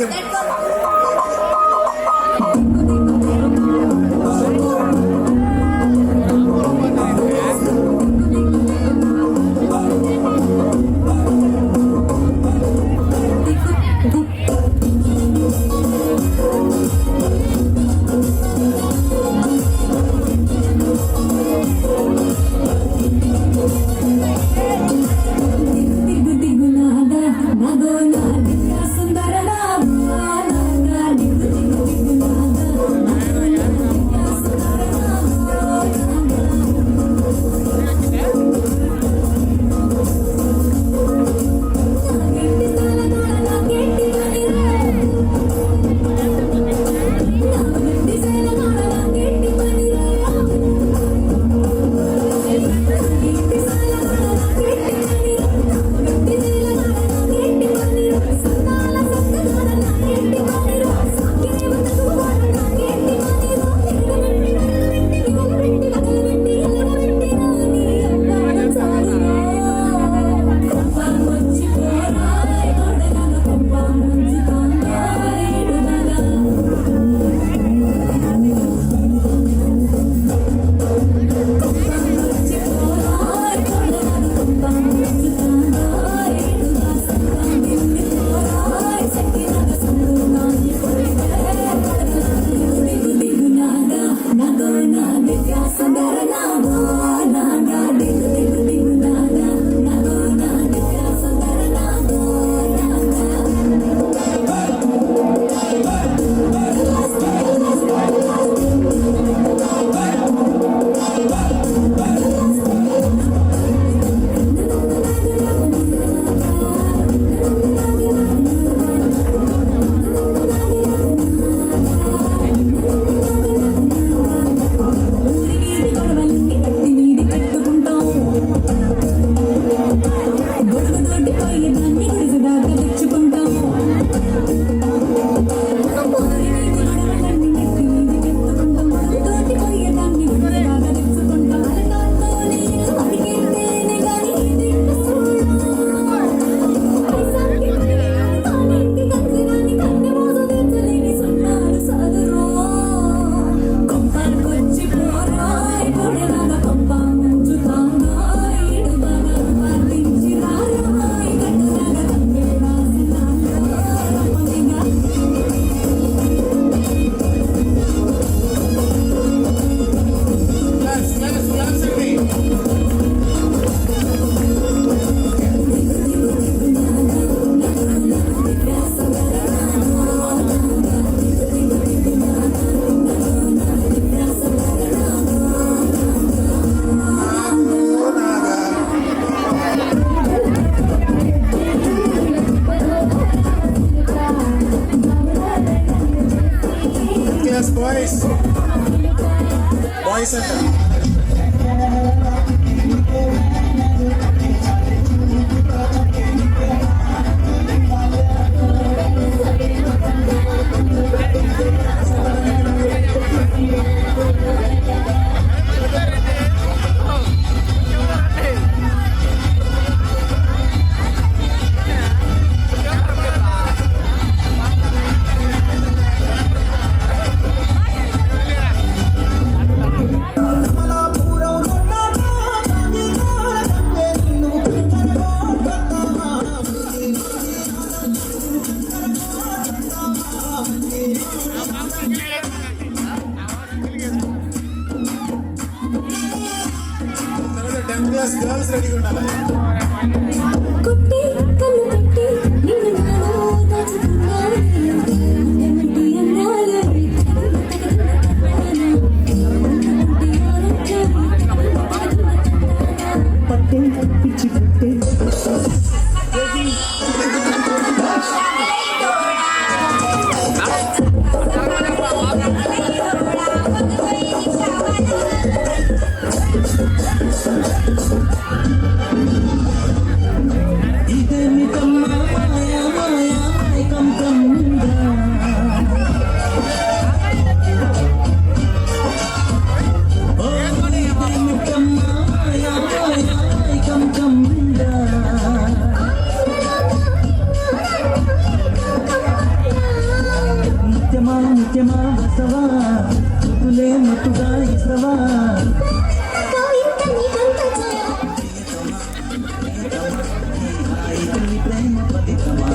ఓకే బాయ్స్ అంట గర్ల్స్ రెడీగా ఉండాలి. పిచ్చి పుట్టే ఇస్తవా ముద్దులే మత్తుగా ఇస్తవా ప్రేమ పతితమా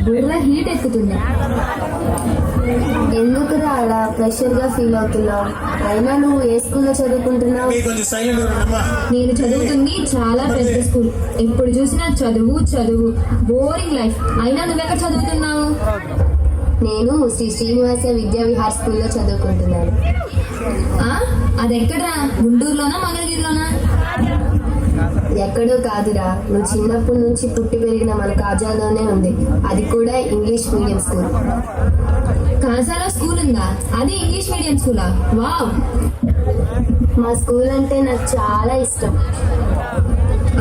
బుర్ర హీట్ ఎక్కుతుంది. ఎందుకురా అలా ప్రెషర్గా ఫీల్ అవుతున్నావు? అయినా నువ్వు ఏ స్కూల్లో చదువుకుంటున్నావు? కొంచెం సైలెంట్ ఉండమ్మా. నేను చదువుతుంది చాలా పెద్ద స్కూల్. ఎప్పుడు చూసినా చదువు చదువు, బోరింగ్ లైఫ్. అయినా నువ్వెక్కడ చదువుతున్నావు? నేను శ్రీ శ్రీనివాస విద్యా విహార్ స్కూల్లో చదువుకుంటున్నాను. అది ఎక్కడరా? గుంటూరులోనా మంగళగిరిలోనా? ఎక్కడో కాదురా, నువ్వు చిన్నప్పటి నుంచి పుట్టి పెరిగిన మన కాజాలోనే ఉంది. అది కూడా ఇంగ్లీష్ మీడియం స్కూల్. కాజాలో స్కూల్ ఉందా? అది ఇంగ్లీష్ మీడియం స్కూలా? వావ్! మా స్కూల్ అంటే నాకు చాలా ఇష్టం.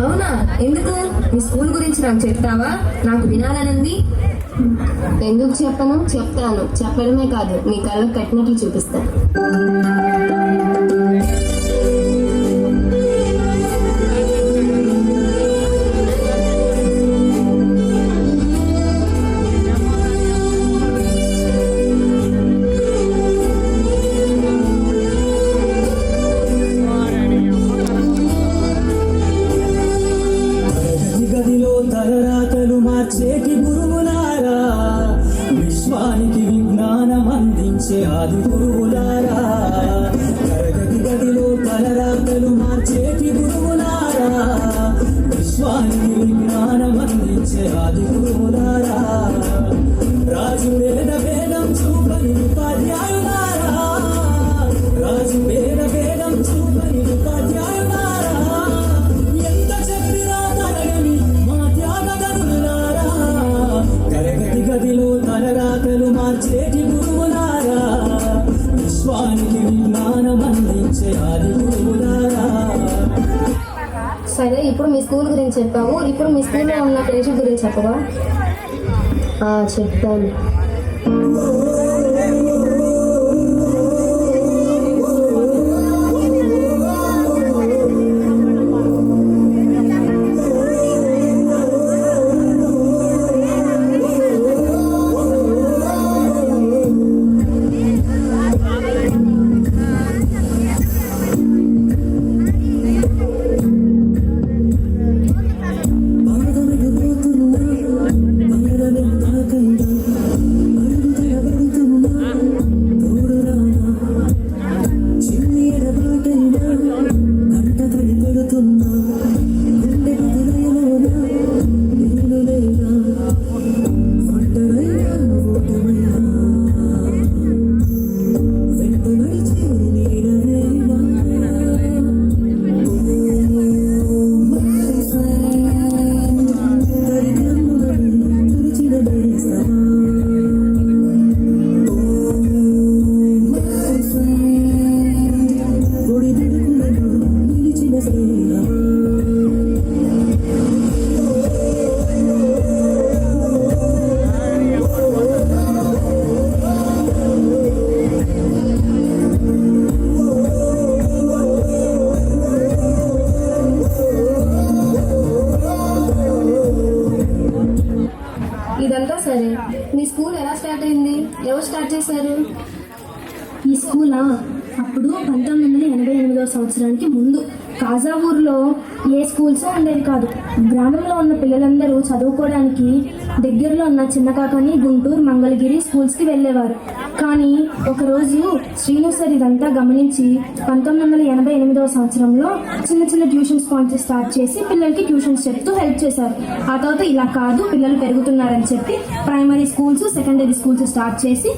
అవునా? ఎందుకు? మీ స్కూల్ గురించి నాకు చెప్తావా? నాకు వినాలనుంది. ఎందుకు చెప్పను? చెప్తాను. చెప్పడమే కాదు, నీ కళ్ళకు కట్టినట్లు చూపిస్తాను. గదిలో తలరాతలు మార్చేటి గురువులారా, విశ్వానికి విజ్ఞానం అందించే ఆది గురువులారా. తరగతి గదిలో తలరాతలు మార్చేటి గురువులారా, విశ్వానికి విజ్ఞానం అందించే ఆది గురువులారా. రాజు వేద వేదం చూపని ఉపాధ్యాయులారా, రాజు వేద వేదం చూపని ఉపాధ్యాయులారా. ఎంత చెప్పినా తరగని మా త్యాగధనులారా, తరగతి గదిలో తలరాతలు మార్చేటి గురువులారా, విశ్వానికి విజ్ఞానం అందించే ఆది గురువులారా. సరే, ఇప్పుడు మీ స్కూల్ గురించి చెప్పావు. ఇప్పుడు మీ స్కూల్లో ఉన్న ఫ్రెండ్షిప్ గురించి చెప్పవా? చెప్తాను. ఇదంతా సరే, మీ స్కూల్ ఎలా స్టార్ట్ అయింది? ఎవరు స్టార్ట్ చేశారు? ఈ స్కూలా అప్పుడు 1988వ సంవత్సరానికి ముందు కాజా ఊర్లో ఏ స్కూల్స్ ఉండేవి కాదు. గ్రామంలో ఉన్న పిల్లలందరూ చదువుకోవడానికి దగ్గరలో ఉన్న చిన్నకాకని, గుంటూరు, మంగళగిరి స్కూల్స్కి వెళ్ళేవారు. కానీ ఒకరోజు శ్రీను సార్ ఇదంతా గమనించి 1988వ సంవత్సరంలో చిన్న చిన్న ట్యూషన్స్ పాయింట్స్ స్టార్ట్ చేసి పిల్లలకి ట్యూషన్స్ చెప్తూ హెల్ప్ చేశారు. ఆ తర్వాత ఇలా కాదు, పిల్లలు పెరుగుతున్నారని చెప్పి primary schools, secondary schools start చేసి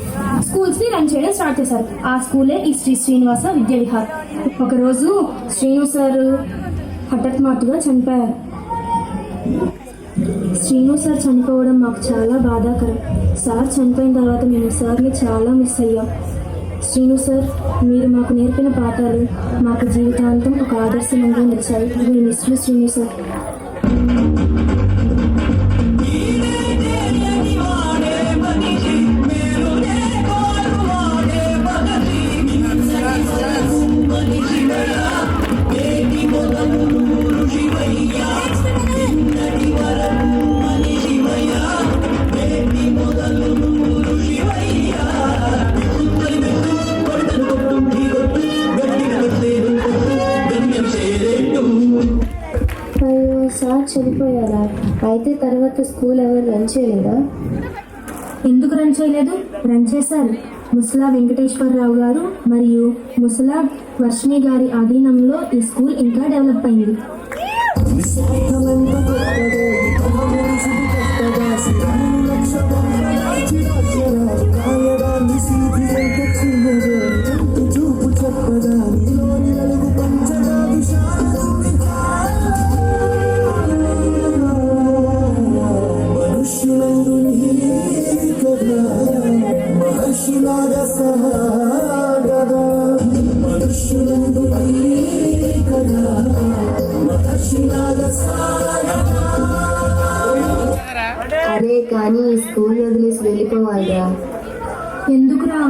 స్కూల్స్ని రన్ చేయడం స్టార్ట్ చేశారు. ఆ స్కూలే ఈ శ్రీ శ్రీనివాస విద్యా విహార్. ఒకరోజు శ్రీను సార్ హఠాత్మాత్తుగా చనిపోయారు. శ్రీను సార్ చనిపోవడం మాకు చాలా బాధాకరం. సార్ చనిపోయిన తర్వాత మేము సార్ని చాలా మిస్ అయ్యాం. శ్రీను సార్, మీరు మాకు నేర్పిన పాఠాలు మాకు జీవితాంతం ఒక ఆదర్శంగా నిలిచాయి. మీ మిస్ యూ శ్రీను సార్. అయ్యో సార్ చనిపోయారా? అయితే తర్వాత స్కూల్ ఎవరు రన్ చేయలేదా? ఎందుకు రన్ చేయలేదు? రన్ చేశారు. ముసలా వెంకటేశ్వరరావు గారు మరియు ముసలా వర్షిణి గారి ఆధీనంలో ఈ స్కూల్ ఇంకా డెవలప్ అయింది. అరే కానీ ఈ స్కూల్ వదిలేసి వెళ్ళిపోవాలిరా. ఎందుకురా?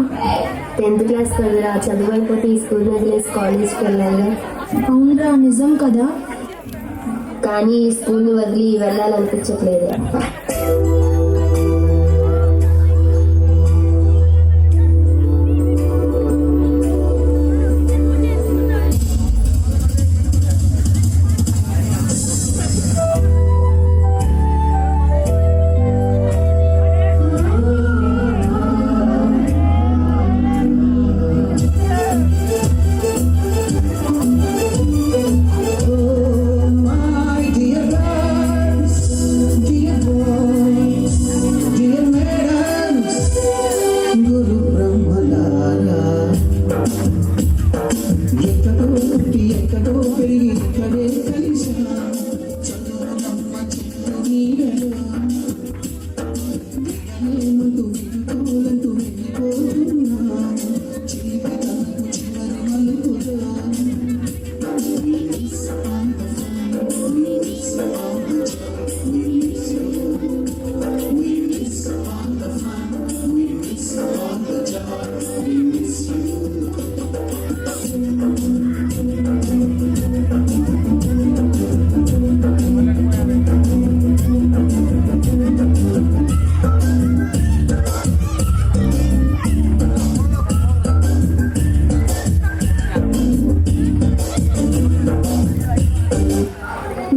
10th క్లాస్ కదరా, చదువు అయిపోతే ఈ స్కూల్ వదిలేసి కాలేజ్కి వెళ్ళాలిరా. అవునరా, నిజం కదా. కానీ ఈ స్కూల్ని వదిలి వెళ్ళాలనిపించట్లేదు.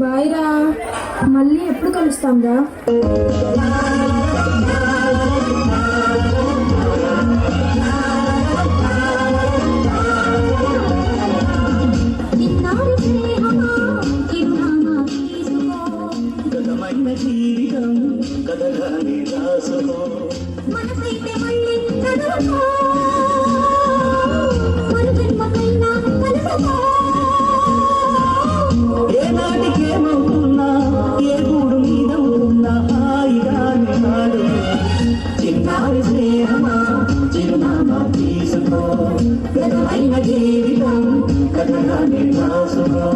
బాయ్రా, మళ్ళీ ఎప్పుడు కలుస్తాంరా? జీవితం కథగానే రాసుకో. ఏ నాటికేమవుతున్నా, ఏ గూడు మీద ఉన్నా హాయిగా నిన్నాడు. చిన్నారి స్నేహమా చిరునామా తీసుకో. గతమైన జీవితం కథగానే రాసుకో.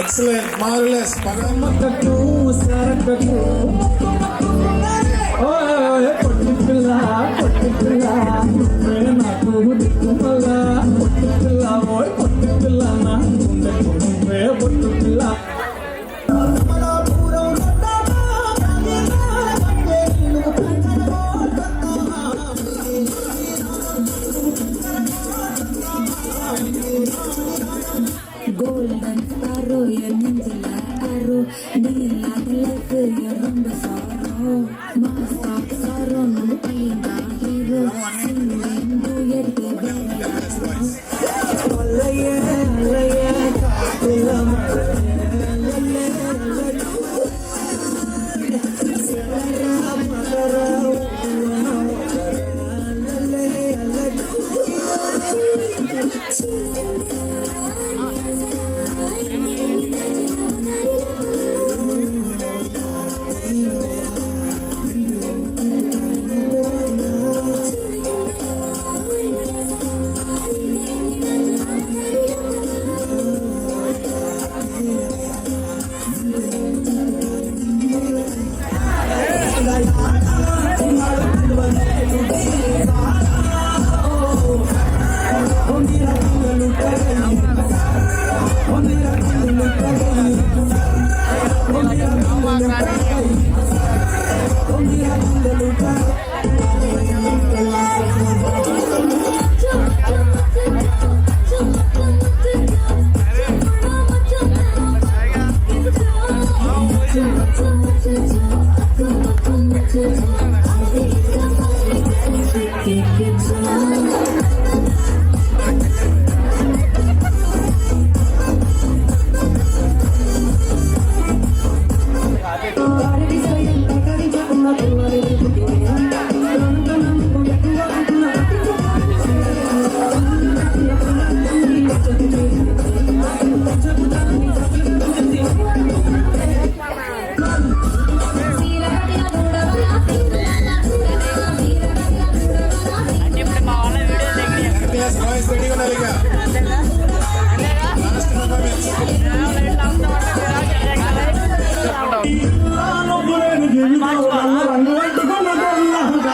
Excellent, marvellous. పగమకట్టు సరకట్టు పొట్టి పిల్ల పొట్టి పిల్ల నాకు దిక్కు పిల్ల పొట్టి పిల్ల ఓయ్ పొట్టి పిల్ల నా గుండెకు నువ్వే పొట్టి పిల్ల. Golden arrow, your ninja arrow, deal like life, your rumba sorrow.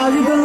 కాగితం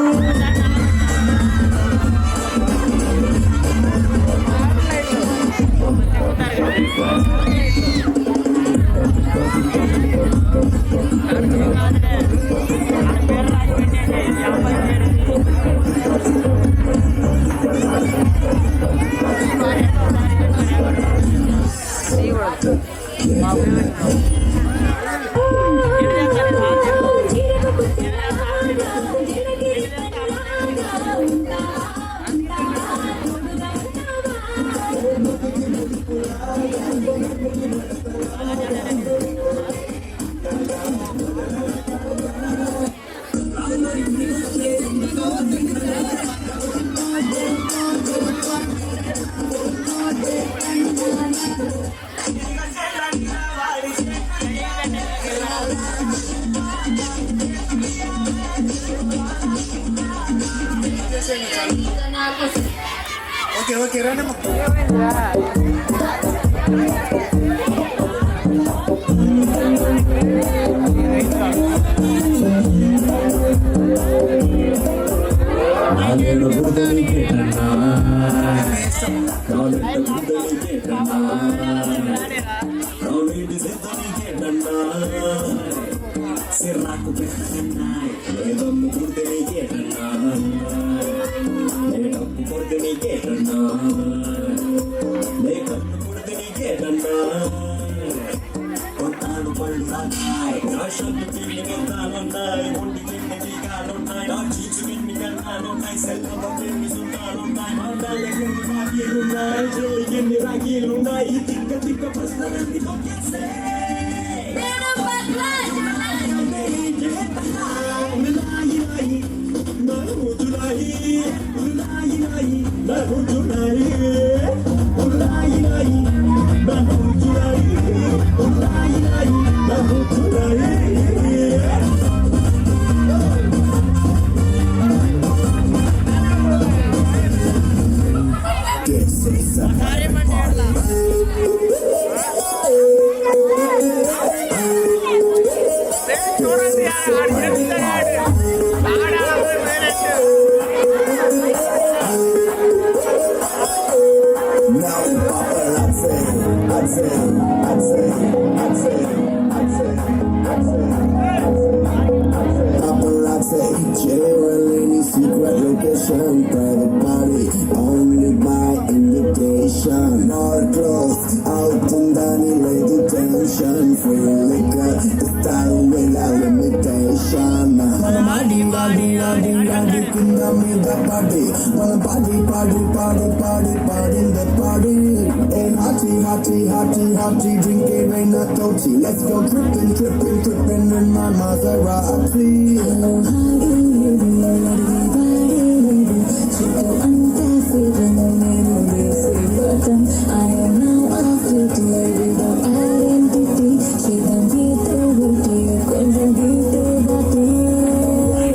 ఓకే ఓకే రండి నాగేడు గుడ్డలికే కన్నా కాలెట్ట గుడ్డలికే కన్నా రావేడి సిద్ధనికే కన్నా సిర్రాకు పెట్టకన్నా లేదమ్ము గుడ్డలికే కన్నా లేదమ్ము గుడ్డలికే కన్నా లేకమ్ము గుడ్డలికే కన్నా కొట్టాడు పళ్ళు రాకాయ్ రాషన్ను తిరిగి నిందాలున్నాయి ఒంటి కిందకి కాలున్నాయి నా చీచు కింది కన్నాలున్నాయి సెల్లమ్మ తిరిగి సున్నాలున్నాయి మాండాల కింది బాకీలున్నాయి చెల్లి కింది రాకీలున్నాయి తిక్క తిక్క ప్రశ్నలన్నీ తొక్కేసే Private party, only by invitation. More clothes, out and down, lady tension. Free liquor, the style without limitation. Wanna party, party, party, party, kunga me the party. Wanna party, party, party, party, party in the party. Hey, hottie, hottie, hottie, hottie, drinking rain a toti. Let's go tripping, tripping, tripping in my Maserati. I am now after today without identity. She can be the beauty, couldn't be the body.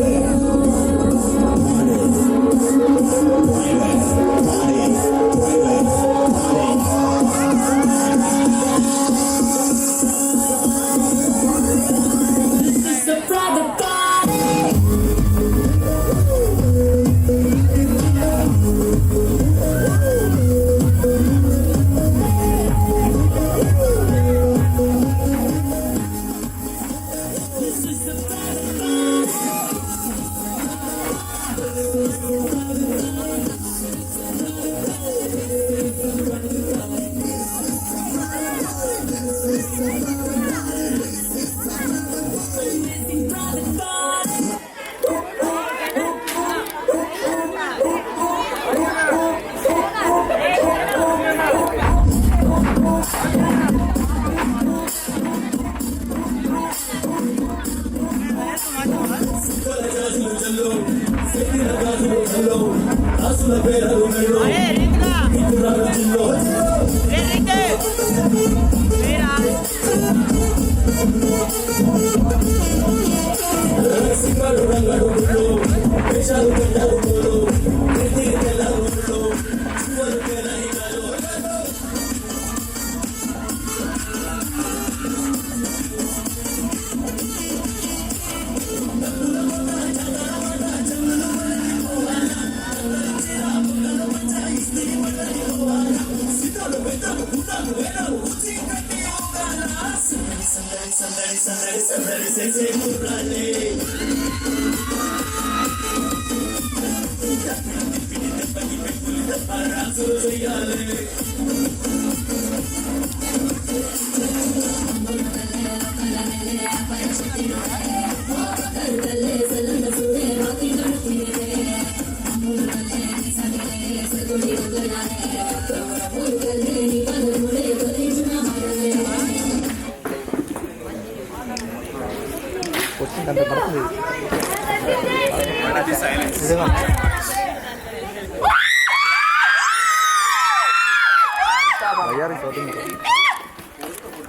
This is a private party.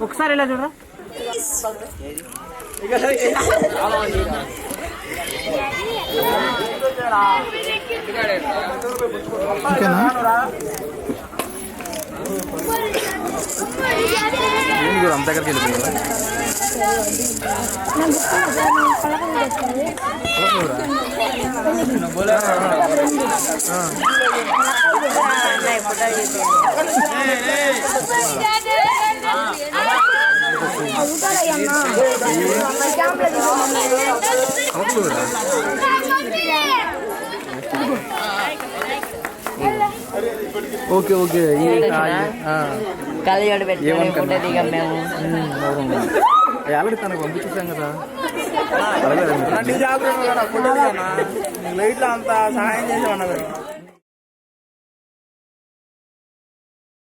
ఒకసారి ఇలా చూడరా. అంత దగ్గరికి వెళ్ళిపోయింది. Okay okay కలిగడు పెట్టుకుని photo దిగాం మేము. Already తనకు పంపించేసాం కదా. లైట్లో అంత సహాయం చేసి ఉన్నది.